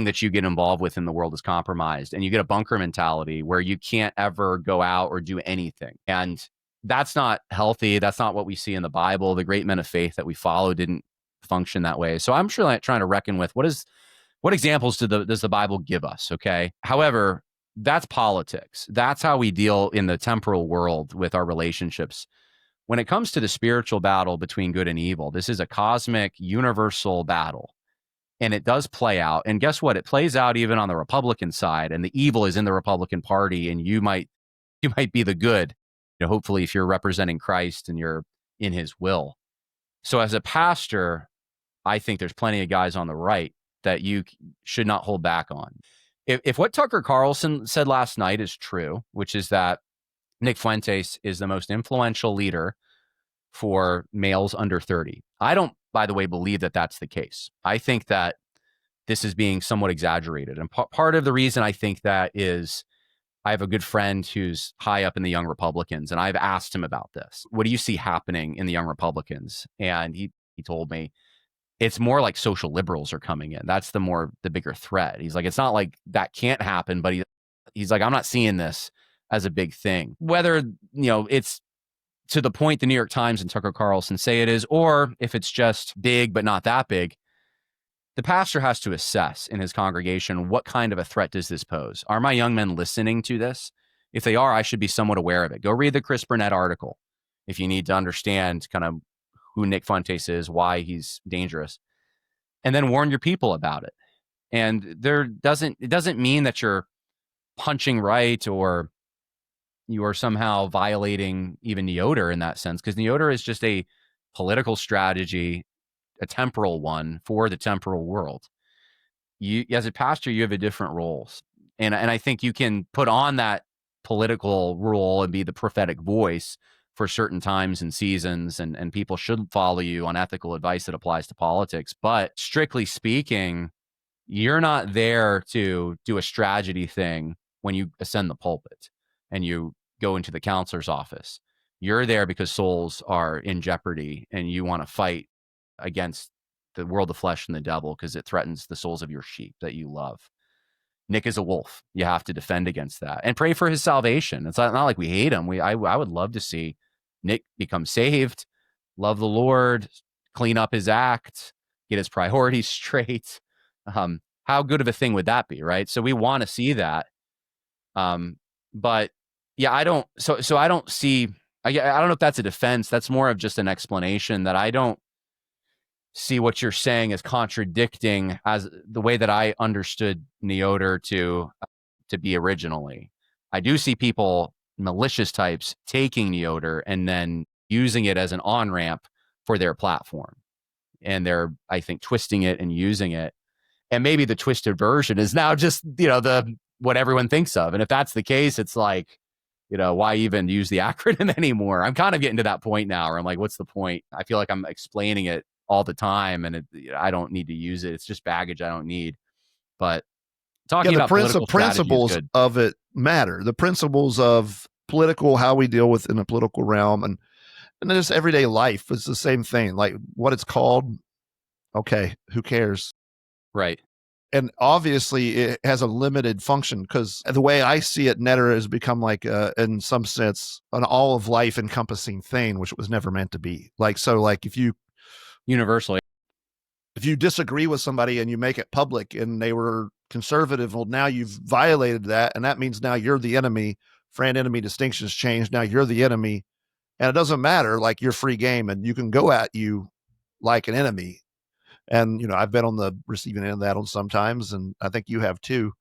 that you get involved with in the world is compromised. And you get a bunker mentality where you can't ever go out or do anything. And that's not healthy. That's not what we see in the Bible. The great men of faith that we follow didn't function that way. So I'm sure trying to reckon with what examples does the Bible give us? Okay. However, that's politics. That's how we deal in the temporal world with our relationships. When it comes to the spiritual battle between good and evil, this is a cosmic, universal battle. And it does play out. And guess what? It plays out even on the Republican side, and the evil is in the Republican Party, and you might be the good, hopefully, if you're representing Christ and you're in his will. So as a pastor, I think there's plenty of guys on the right that you should not hold back on. If what Tucker Carlson said last night is true, which is that Nick Fuentes is the most influential leader for males under 30. I don't, by the way, believe that that's the case. I think that this is being somewhat exaggerated. And part of the reason I think that is I have a good friend who's high up in the Young Republicans, and I've asked him about this. What do you see happening in the Young Republicans? And he told me it's more like social liberals are coming in. That's the bigger threat. He's like, it's not like that can't happen, but he's like, I'm not seeing this as a big thing. Whether, it's to the point the New York Times and Tucker Carlson say it is, or if it's just big but not that big, the pastor has to assess in his congregation, what kind of a threat does this pose? Are my young men listening to this? If they are, I should be somewhat aware of it. Go read the Chris Burnett article if you need to understand kind of who Nick Fuentes is, why he's dangerous, and then warn your people about it. And it doesn't mean that you're punching right or you are somehow violating even NEOTR in that sense, because NEOTR is just a political strategy, a temporal one for the temporal world. You, as a pastor, you have different roles. And I think you can put on that political role and be the prophetic voice for certain times and seasons, and people should follow you on ethical advice that applies to politics. But strictly speaking, you're not there to do a strategy thing when you ascend the pulpit and you go into the counselor's office. You're there because souls are in jeopardy and you want to fight against the world of flesh and the devil because it threatens the souls of your sheep that you love. Nick is a wolf. You have to defend against that and pray for his salvation. It's not like we hate him. I would love to see Nick become saved, love the Lord, clean up his act, get his priorities straight. How good of a thing would that be, right? So we want to see that. But yeah, I don't see, I don't know if that's a defense. That's more of just an explanation that I don't see what you're saying as contradicting as the way that I understood NEOTR to be originally. I do see people, malicious types, taking NEOTR and then using it as an on-ramp for their platform. And they're, I think, twisting it and using it. And maybe the twisted version is now just, what everyone thinks of. And if that's the case, it's like, why even use the acronym anymore? I'm kind of getting to that point now where I'm like, what's the point? I feel like I'm explaining it all the time and I don't need to use it. It's just baggage I don't need. But talking about political principles of it matter. The principles of political, how we deal with in the political realm and then just everyday life is the same thing. Like what it's called. Okay. Who cares? Right. And obviously it has a limited function because the way I see it, NEOTR has become like, in some sense, an all of life encompassing thing, which it was never meant to be. Like, so like if you universally, if you disagree with somebody and you make it public and they were conservative, well, now you've violated that. And that means now you're the enemy. Friend enemy distinctions changed. Now you're the enemy. And it doesn't matter, like you're free game and you can go at you like an enemy. And, I've been on the receiving end of that on sometimes, and I think you have too.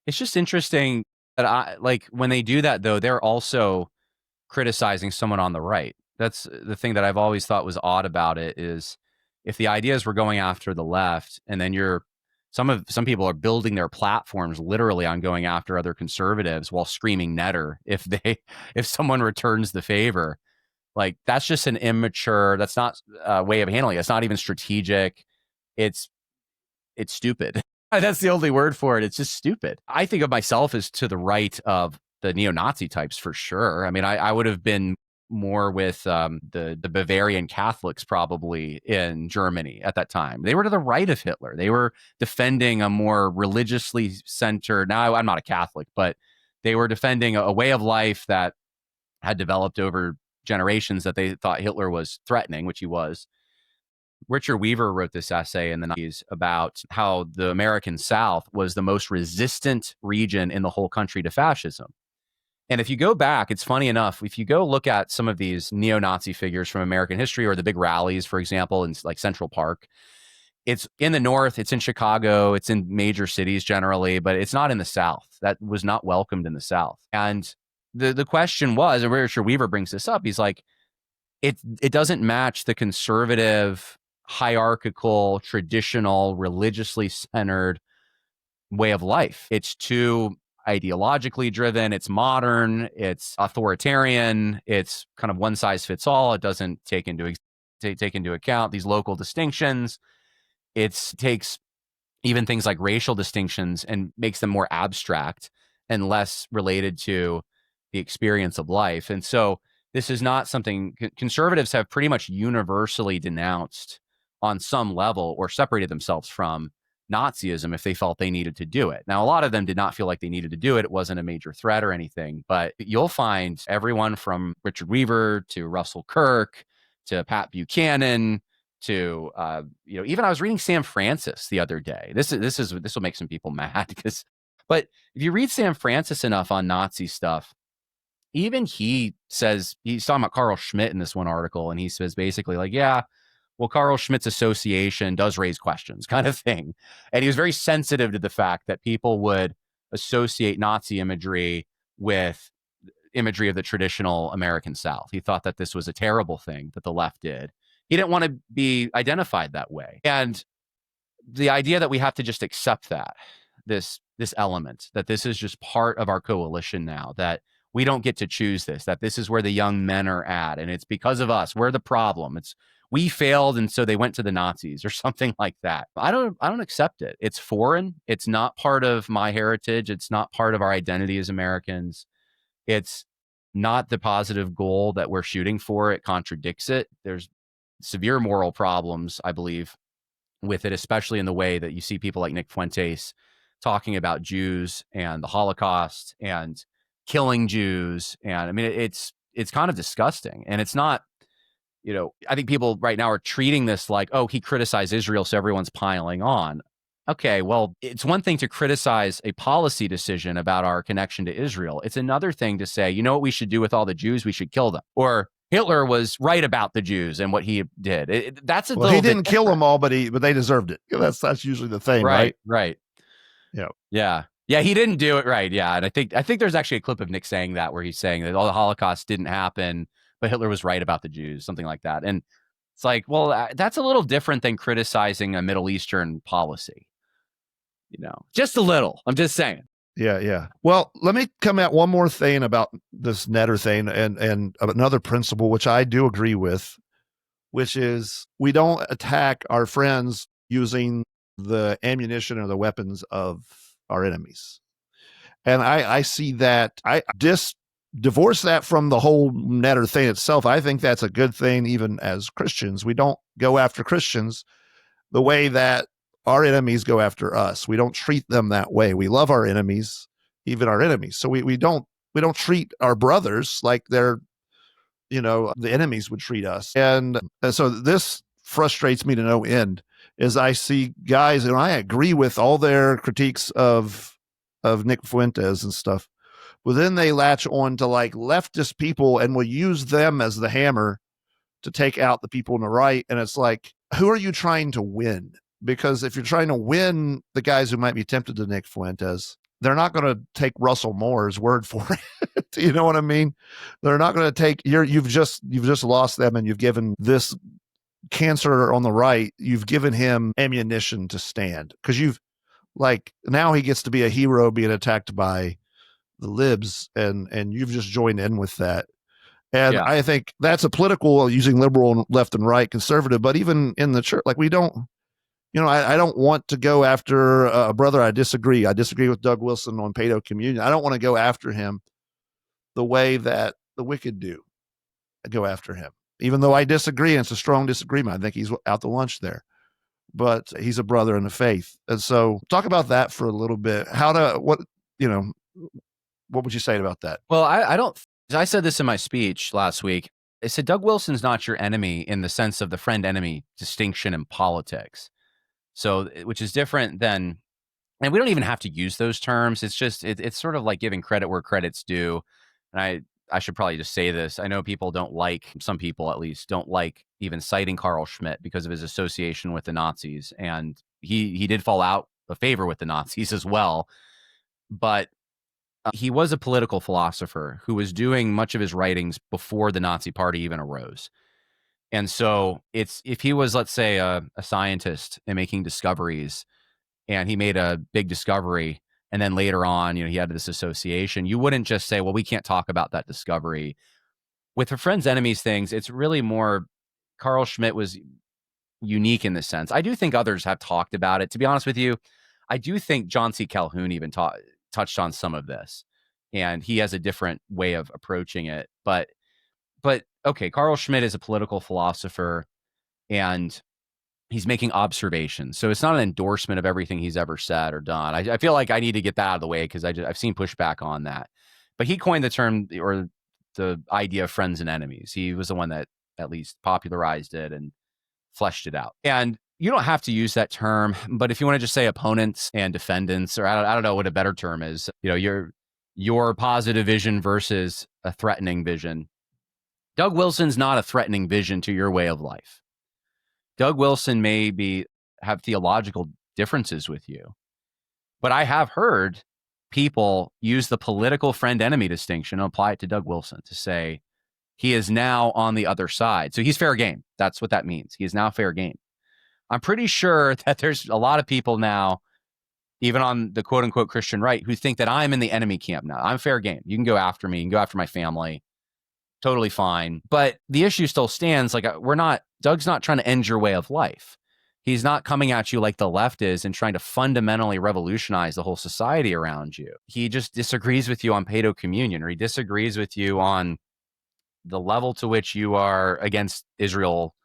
It's just interesting that when they do that, though, they're also criticizing someone on the right. That's the thing that I've always thought was odd about it is if the idea is we're going after the left and then some people are building their platforms literally on going after other conservatives while screaming NEOTR if someone returns the favor, like that's just an immature, that's not a way of handling it. It's not even strategic. It's stupid. That's the only word for it. It's just stupid. I think of myself as to the right of the neo-Nazi types for sure. I mean, I would have been more with the Bavarian Catholics probably in Germany at that time. They were to the right of Hitler. They were defending a more religiously centered, now I'm not a Catholic, but they were defending a way of life that had developed over generations that they thought Hitler was threatening, which he was. Richard Weaver wrote this essay in the 90s about how the American South was the most resistant region in the whole country to fascism. And if you go back, it's funny enough, if you go look at some of these neo-Nazi figures from American history or the big rallies, for example, in like Central Park, it's in the North, it's in Chicago, it's in major cities generally, but it's not in the South. That was not welcomed in the South. And the question was, and Richard Weaver brings this up, he's like, it doesn't match the conservative, hierarchical, traditional, religiously centered way of life. It's too ideologically driven, it's modern, it's authoritarian, it's kind of one size fits all. It doesn't take into account these local distinctions. It takes even things like racial distinctions and makes them more abstract and less related to the experience of life. And so this is not something conservatives have pretty much universally denounced on some level or separated themselves from Nazism if they felt they needed to do it. Now, a lot of them did not feel like they needed to do it. It wasn't a major threat or anything, but you'll find everyone from Richard Weaver to Russell Kirk to Pat Buchanan to, even I was reading Sam Francis the other day. This will make some people mad but if you read Sam Francis enough on Nazi stuff, even he says, he's talking about Carl Schmitt in this one article, and he says basically like, yeah, well, Carl Schmitt's association does raise questions kind of thing. And he was very sensitive to the fact that people would associate Nazi imagery with imagery of the traditional American South. He thought that this was a terrible thing that the left did. He didn't want to be identified that way. And the idea that we have to just accept that, this element, that this is just part of our coalition now, that we don't get to choose this, that this is where the young men are at, and it's because of us. We're the problem. We failed, and so they went to the Nazis or something like that. I don't accept it. It's foreign. It's not part of my heritage. It's not part of our identity as Americans. It's not the positive goal that we're shooting for. It contradicts it. There's severe moral problems, I believe, with it, especially in the way that you see people like Nick Fuentes talking about Jews and the Holocaust and killing Jews. And I mean, it's kind of disgusting. And it's not, I think people right now are treating this like, oh, he criticized Israel, so everyone's piling on. Okay, well, it's one thing to criticize a policy decision about our connection to Israel. It's another thing to say, you know what we should do with all the Jews? We should kill them. Or Hitler was right about the Jews and what he did. Well, he didn't kill them all, but they deserved it. That's usually the thing, right? Right. Yeah, he didn't do it right. Yeah, and I think there's actually a clip of Nick saying that, where he's saying that all the Holocaust didn't happen, but Hitler was right about the Jews, something like that. And it's like, well, that's a little different than criticizing a Middle Eastern policy. Just a little. I'm just saying. Yeah. Well, let me come at one more thing about this Netter thing and another principle, which I do agree with, which is we don't attack our friends using the ammunition or the weapons of our enemies. And I see that. I divorce that from the whole Netter thing itself. I think that's a good thing, even as Christians. We don't go after Christians the way that our enemies go after us. We don't treat them that way. We love our enemies, even our enemies. So we don't treat our brothers like they're, the enemies would treat us. And so this frustrates me to no end, is I see guys, and I agree with all their critiques of Nick Fuentes and stuff, but then they latch on to like leftist people and will use them as the hammer to take out the people on the right. And it's like, who are you trying to win? Because if you're trying to win the guys who might be tempted to Nick Fuentes, they're not going to take Russell Moore's word for it. You know what I mean? They're not going to take you've just lost them, and you've given this cancer on the right, you've given him ammunition to stand, because now he gets to be a hero being attacked by the libs, and you've just joined in with that. And yeah. I think that's a political, using liberal and left and right, conservative, but even in the church, like we don't, I don't want to go after a brother I disagree. I disagree with Doug Wilson on Paedo Communion. I don't want to go after him the way that the wicked do. I go after him, even though I disagree, and it's a strong disagreement. I think he's out to lunch there, but he's a brother in the faith. And so talk about that for a little bit. What would you say about that? Well, I said this in my speech last week. I said, Doug Wilson's not your enemy in the sense of the friend-enemy distinction in politics. So, which is different than, and we don't even have to use those terms. It's just, it's sort of like giving credit where credit's due. And I should probably just say this. I know people don't like, some people at least, don't like even citing Carl Schmitt because of his association with the Nazis. And he did fall out of favor with the Nazis as well. But he was a political philosopher who was doing much of his writings before the Nazi Party even arose. And so if he was, let's say, a scientist and making discoveries, and he made a big discovery, and then later on, he had this association, you wouldn't just say, well, we can't talk about that discovery. With the friends, enemies things, it's really more, Carl Schmitt was unique in this sense. I do think others have talked about it. To be honest with you, I do think John C. Calhoun even touched on some of this, and he has a different way of approaching it. But okay, Carl Schmitt is a political philosopher, and he's making observations. So it's not an endorsement of everything he's ever said or done. I feel like I need to get that out of the way because I've seen pushback on that. But he coined the term, or the idea of friends and enemies. He was the one that at least popularized it and fleshed it out. And you don't have to use that term, but if you want to just say opponents and defendants, or I don't know what a better term is, your positive vision versus a threatening vision. Doug Wilson's not a threatening vision to your way of life. Doug Wilson may have theological differences with you, but I have heard people use the political friend-enemy distinction and apply it to Doug Wilson to say he is now on the other side. So he's fair game. That's what that means. He is now fair game. I'm pretty sure that there's a lot of people now, even on the quote-unquote Christian right, who think that I'm in the enemy camp now. I'm fair game. You can go after me. You can go after my family. Totally fine. But the issue still stands. Like, Doug's not trying to end your way of life. He's not coming at you like the left is and trying to fundamentally revolutionize the whole society around you. He just disagrees with you on paedo communion, or he disagrees with you on the level to which you are against Israel,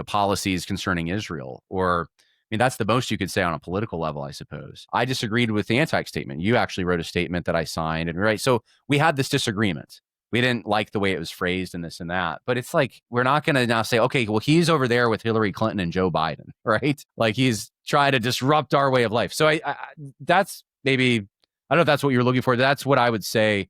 policies concerning Israel. Or, that's the most you could say on a political level, I suppose. I disagreed with the anti statement. You actually wrote a statement that I signed, and right. So we had this disagreement. We didn't like the way it was phrased and this and that. But it's like, we're not going to now say, okay, well, he's over there with Hillary Clinton and Joe Biden, right? Like, he's trying to disrupt our way of life. So that's maybe, I don't know if that's what you're looking for. That's what I would say.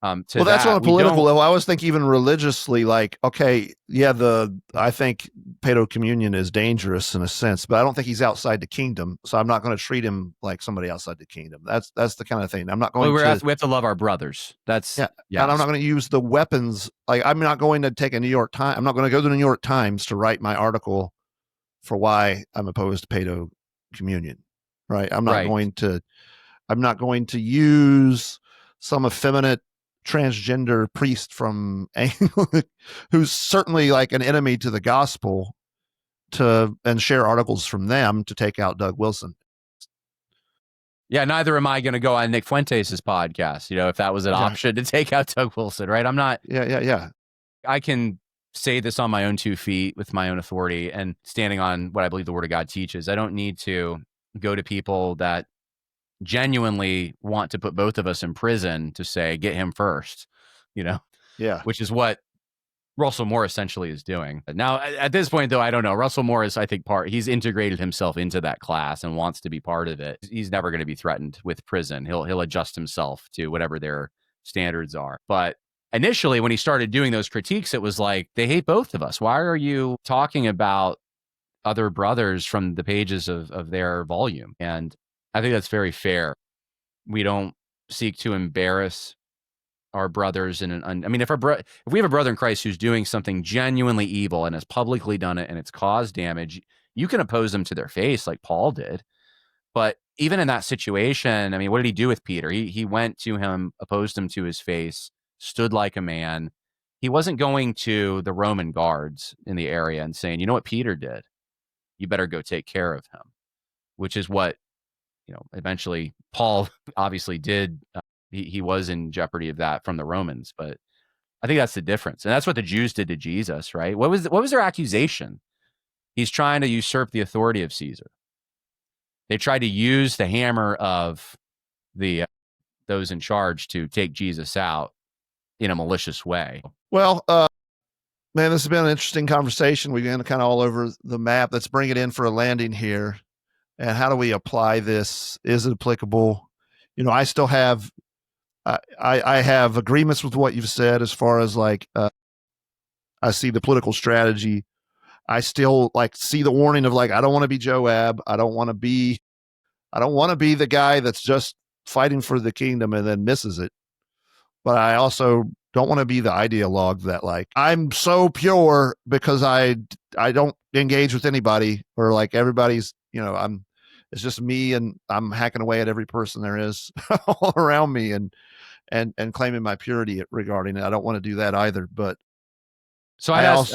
Well, that's on a political level. I was thinking even religiously, like, okay, yeah, I think paedo communion is dangerous in a sense, but I don't think he's outside the kingdom, so I'm not going to treat him like somebody outside the kingdom. That's the kind of thing. I'm not going we have to love our brothers. That's yeah. And I'm not going to use the weapons. Like, I'm not going to take a New York Times. I'm not going to go to the New York Times to write my article for why I'm opposed to paedo communion. Right? I'm not going to use some effeminate transgender priest from who's certainly like an enemy to the gospel and share articles from them to take out Doug Wilson. Yeah, neither am I going to go on Nick Fuentes' podcast, if that was an option to take out Doug Wilson, right? I'm not. Yeah. I can say this on my own 2 feet with my own authority and standing on what I believe the Word of God teaches. I don't need to go to people that genuinely want to put both of us in prison to say, get him first, Yeah. Which is what Russell Moore essentially is doing. Now, at this point, though, I don't know. Russell Moore is, I think, he's integrated himself into that class and wants to be part of it. He's never going to be threatened with prison. He'll adjust himself to whatever their standards are. But initially, when he started doing those critiques, it was like, they hate both of us. Why are you talking about other brothers from the pages of their volume? And I think that's very fair. We don't seek to embarrass our brothers if we have a brother in Christ who's doing something genuinely evil and has publicly done it and it's caused damage, you can oppose them to their face like Paul did. But even in that situation, what did he do with Peter? He went to him, opposed him to his face, stood like a man. He wasn't going to the Roman guards in the area and saying, you know what Peter did? You better go take care of him, which is what eventually Paul obviously did. He was in jeopardy of that from the Romans, but I think that's the difference. And that's what the Jews did to Jesus, right? What was their accusation? He's trying to usurp the authority of Caesar. They tried to use the hammer of those in charge to take Jesus out in a malicious way. Well, Man, this has been an interesting conversation. We've been kind of all over the map. Let's bring it in for a landing here. And how do we apply this? Is it applicable? I still have, I have agreements with what you've said as far as like, I see the political strategy. I still like see the warning of like, I don't want to be Joab. I don't want to be the guy that's just fighting for the kingdom and then misses it. But I also don't want to be the ideologue that like, I'm so pure because I don't engage with anybody, or like everybody's, it's just me and I'm hacking away at every person there is all around me and claiming my purity regarding it. I don't want to do that either. But so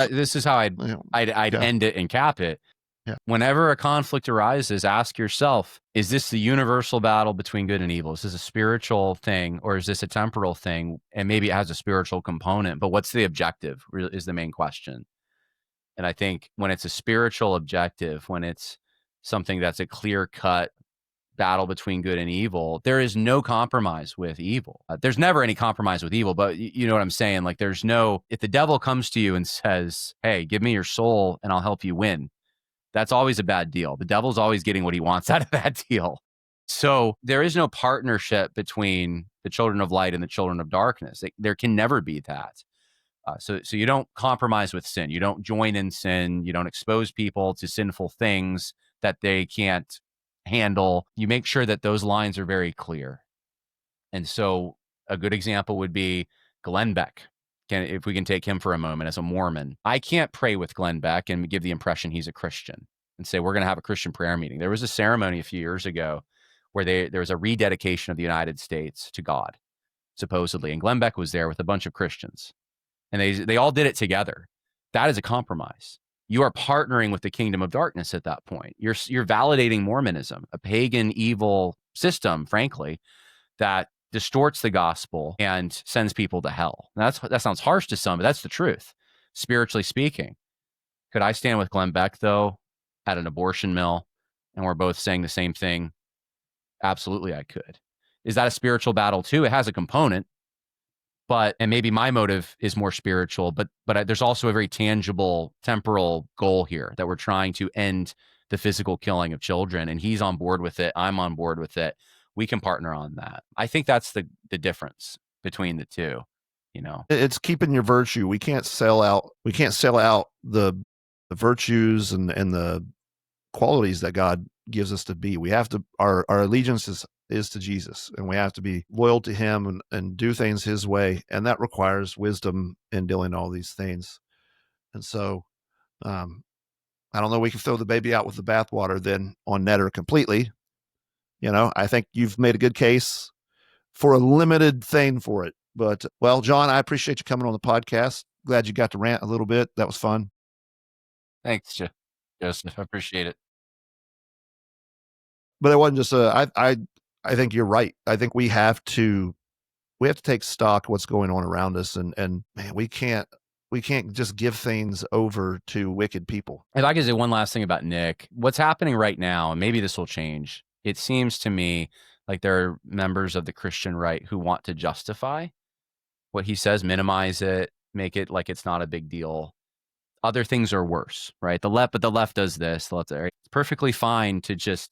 this is how I'd end it and cap it. Yeah. Whenever a conflict arises, ask yourself, is this the universal battle between good and evil? Is this a spiritual thing, or is this a temporal thing? And maybe it has a spiritual component, but what's the objective is the main question. And I think when it's a spiritual objective, when it's something that's a clear-cut battle between good and evil, there is no compromise with evil. There's never any compromise with evil, but you know what I'm saying? Like if the devil comes to you and says, hey, give me your soul and I'll help you win, that's always a bad deal. The devil's always getting what he wants out of that deal. So there is no partnership between the children of light and the children of darkness. There can never be that. So you don't compromise with sin. You don't join in sin. You don't expose people to sinful things that they can't handle. You make sure that those lines are very clear. And so a good example would be Glenn Beck. If we can take him for a moment as a Mormon, I can't pray with Glenn Beck and give the impression he's a Christian and say, we're going to have a Christian prayer meeting. There was a ceremony a few years ago where there was a rededication of the United States to God, supposedly. And Glenn Beck was there with a bunch of Christians and they all did it together. That is a compromise. You are partnering with the kingdom of darkness at that point. You're validating Mormonism, a pagan, evil system, frankly, that distorts the gospel and sends people to hell. Now, that sounds harsh to some, but that's the truth, spiritually speaking. Could I stand with Glenn Beck, though, at an abortion mill, and we're both saying the same thing? Absolutely, I could. Is that a spiritual battle, too? It has a component, and maybe my motive is more spiritual, but there's also a very tangible temporal goal here that we're trying to end the physical killing of children, and he's on board with it. I'm on board with it. We can partner on that. I think that's the difference between the two. It's keeping your virtue. We can't sell out the virtues and the qualities that God gives us to be. We have to, our allegiance is to Jesus, and we have to be loyal to him and do things his way. And that requires wisdom in doing all these things. And so, I don't know, we can throw the baby out with the bathwater then on NEOTR completely. I think you've made a good case for a limited thing for it. But, well, Jon, I appreciate you coming on the podcast. Glad you got to rant a little bit. That was fun. Thanks, Joseph. I appreciate it. But it wasn't just I think you're right. I think we have to take stock of what's going on around us, and man, we can't just give things over to wicked people. If I could say one last thing about Nick, what's happening right now, and maybe this will change. It seems to me like there are members of the Christian right who want to justify what he says, minimize it, make it like it's not a big deal. Other things are worse, right? But the left does this. It's perfectly fine to just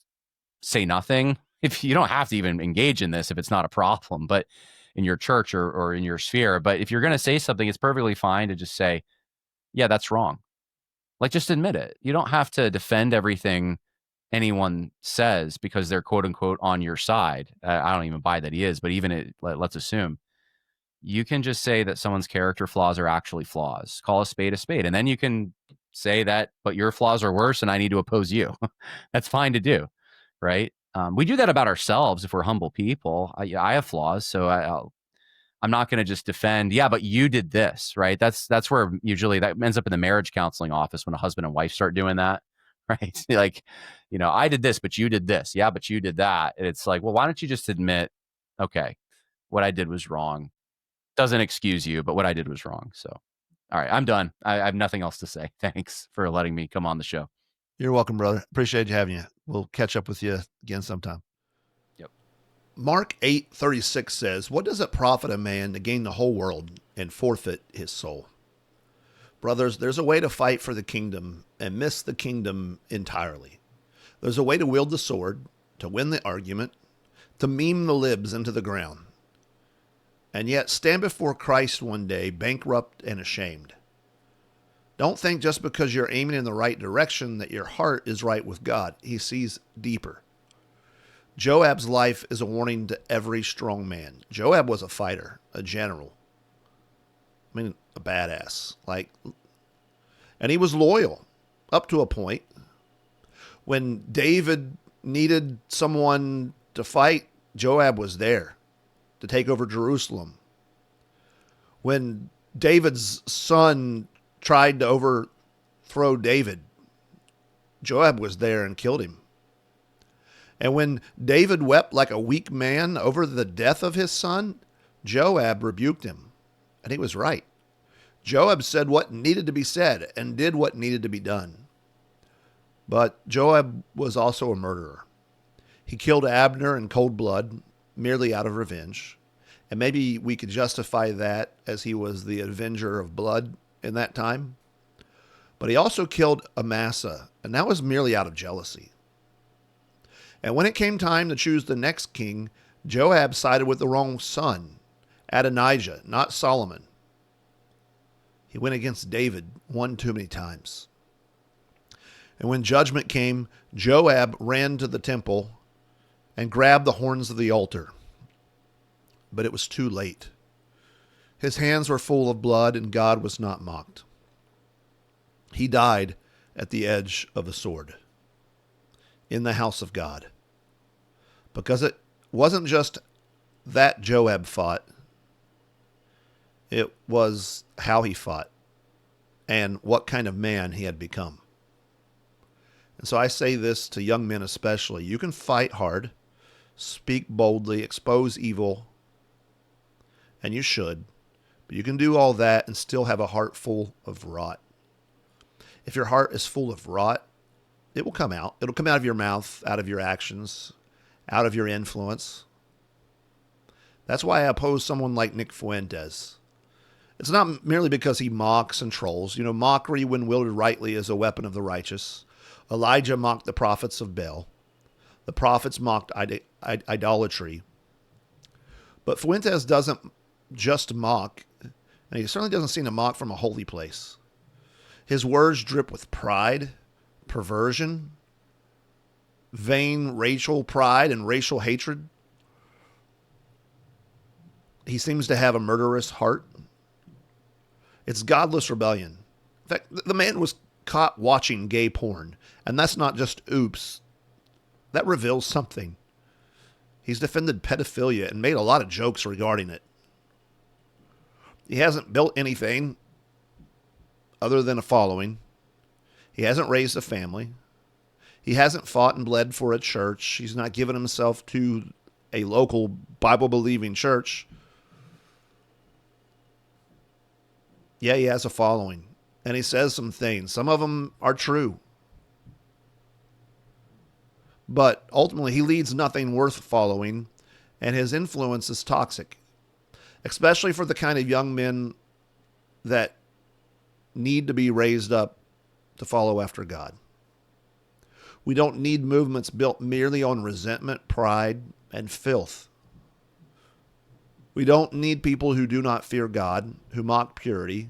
say nothing. If you don't have to even engage in this, if it's not a problem, but in your church or in your sphere. But if you're going to say something, it's perfectly fine to just say, yeah, that's wrong. Like, just admit it. You don't have to defend everything anyone says because they're quote unquote on your side. I don't even buy that he is, but let's assume you can just say that someone's character flaws are actually flaws. Call a spade, and then you can say that, but your flaws are worse and I need to oppose you. That's fine to do, right? We do that about ourselves if we're humble people. I have flaws, so I'm not going to just defend. Yeah, but you did this, right? That's where usually that ends up in the marriage counseling office when a husband and wife start doing that. Right? Like, I did this, but you did this. Yeah, but you did that. And it's like, well, why don't you just admit, okay, what I did was wrong. Doesn't excuse you, but what I did was wrong. So, all right, I'm done. I have nothing else to say. Thanks for letting me come on the show. You're welcome, brother. Appreciate you having you. We'll catch up with you again sometime. Yep. Mark 8:36 says, "What does it profit a man to gain the whole world and forfeit his soul?" Brothers, there's a way to fight for the kingdom and miss the kingdom entirely. There's a way to wield the sword, to win the argument, to meme the libs into the ground, and yet stand before Christ one day bankrupt and ashamed. Don't think just because you're aiming in the right direction that your heart is right with God. He sees deeper. Joab's life is a warning to every strong man. Joab was a fighter, a general. I mean, a badass. And he was loyal up to a point. When David needed someone to fight, Joab was there to take over Jerusalem. When David's son tried to overthrow David, Joab was there and killed him. And when David wept like a weak man over the death of his son, Joab rebuked him. And he was right. Joab said what needed to be said and did what needed to be done. But Joab was also a murderer. He killed Abner in cold blood, merely out of revenge. And maybe we could justify that as he was the avenger of blood in that time. But he also killed Amasa, and that was merely out of jealousy. And when it came time to choose the next king, Joab sided with the wrong son, Adonijah, not Solomon. He went against David one too many times. And when judgment came, Joab ran to the temple and grabbed the horns of the altar. But it was too late. His hands were full of blood, and God was not mocked. He died at the edge of the sword in the house of God. Because it wasn't just that Joab fought. It was how he fought and what kind of man he had become. And so I say this to young men especially. You can fight hard, speak boldly, expose evil, and you should. But you can do all that and still have a heart full of rot. If your heart is full of rot, it will come out. It'll come out of your mouth, out of your actions, out of your influence. That's why I oppose someone like Nick Fuentes. It's not merely because he mocks and trolls. Mockery, when wielded rightly, is a weapon of the righteous. Elijah mocked the prophets of Baal. The prophets mocked idolatry. But Fuentes doesn't just mock, and he certainly doesn't seem to mock from a holy place. His words drip with pride, perversion, vain racial pride, and racial hatred. He seems to have a murderous heart. It's godless rebellion. In fact, the man was caught watching gay porn, and that's not just oops. That reveals something. He's defended pedophilia and made a lot of jokes regarding it. He hasn't built anything other than a following. He hasn't raised a family. He hasn't fought and bled for a church. He's not given himself to a local Bible-believing church. Yeah, he has a following. And he says some things. Some of them are true. But ultimately, he leads nothing worth following, and his influence is toxic, especially for the kind of young men that need to be raised up to follow after God. We don't need movements built merely on resentment, pride, and filth. We don't need people who do not fear God, who mock purity,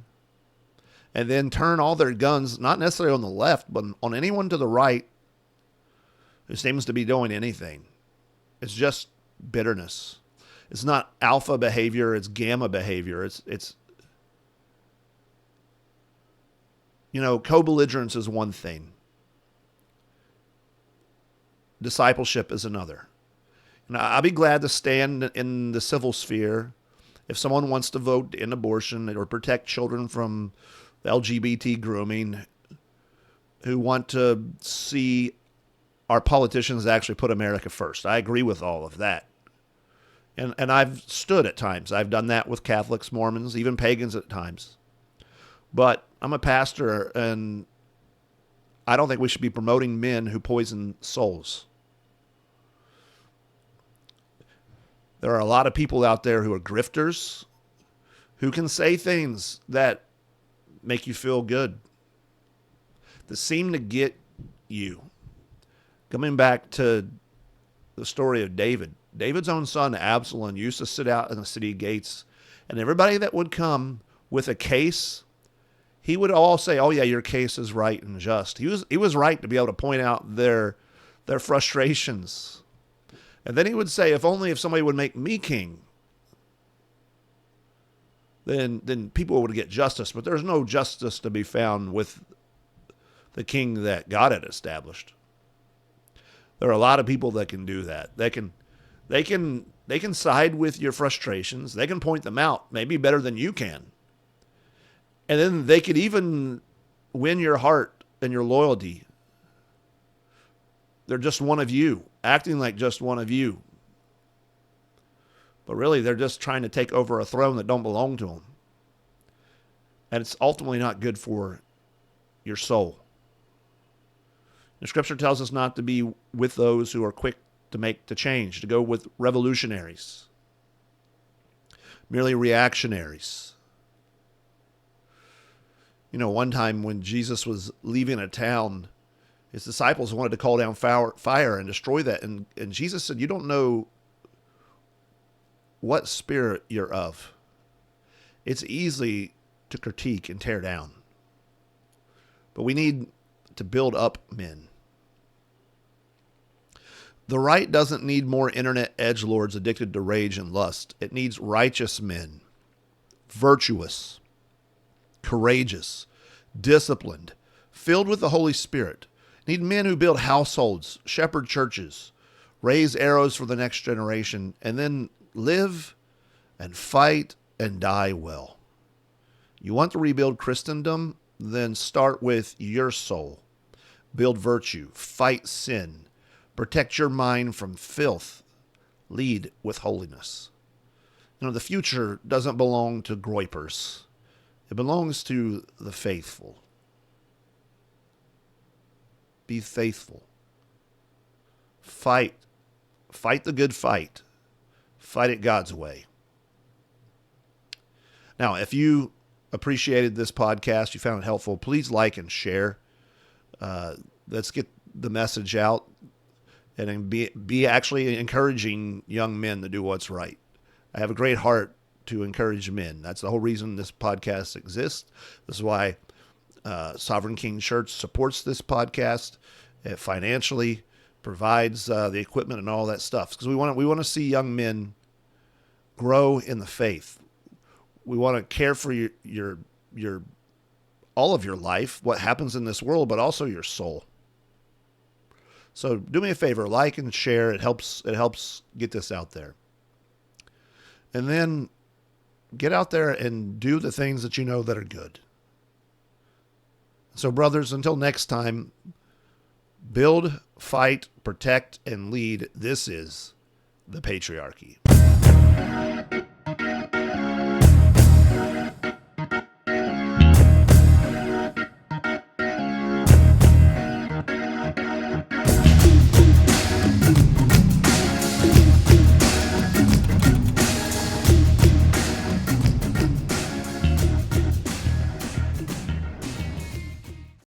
and then turn all their guns, not necessarily on the left, but on anyone to the right who seems to be doing anything. It's just bitterness. It's not alpha behavior, it's gamma behavior. It's co-belligerence is one thing. Discipleship is another. I'll be glad to stand in the civil sphere if someone wants to vote to end abortion or protect children from LGBT grooming, who want to see our politicians actually put America first. I agree with all of that. And I've stood at times. I've done that with Catholics, Mormons, even pagans at times. But I'm a pastor, and I don't think we should be promoting men who poison souls. There are a lot of people out there who are grifters, who can say things that make you feel good, that seem to get you. Coming back to the story of David, David's own son Absalom used to sit out in the city gates, and everybody that would come with a case, he would all say, "Oh yeah, your case is right and just." He was right to be able to point out their frustrations. And then he would say, if somebody would make me king, then people would get justice. But there's no justice to be found with the king that God had established. There are a lot of people that can do that. They can side with your frustrations. They can point them out, maybe better than you can. And then they could even win your heart and your loyalty. They're just one of you, acting like just one of you. But really, they're just trying to take over a throne that don't belong to them. And it's ultimately not good for your soul. The scripture tells us not to be with those who are quick to make the change, to go with revolutionaries, merely reactionaries. You know, one time when Jesus was leaving a town, his disciples wanted to call down fire and destroy that. And Jesus said, "You don't know what spirit you're of." It's easy to critique and tear down, but we need to build up men. The right doesn't need more internet edgelords addicted to rage and lust. It needs righteous men, virtuous, courageous, disciplined, filled with the Holy Spirit. Need men who build households, shepherd churches, raise arrows for the next generation, and then live and fight and die well. You want to rebuild Christendom? Then start with your soul. Build virtue, fight sin, protect your mind from filth, lead with holiness. You know, the future doesn't belong to Groypers. It belongs to the faithful. Be faithful. Fight. Fight the good fight. Fight it God's way. Now, if you appreciated this podcast, you found it helpful, please like and share. Let's get the message out and be actually encouraging young men to do what's right. I have a great heart to encourage men. That's the whole reason this podcast exists. This is why Sovereign King Church supports this podcast. It financially provides the equipment and all that stuff, because we want to see young men grow in the faith. We want to care for your all of your life, what happens in this world, but also your soul. So do me a favor, like and share. It helps get this out there. And then get out there and do the things that you know that are good. So brothers, until next time, build, fight, protect, and lead. This is the Patriarchy.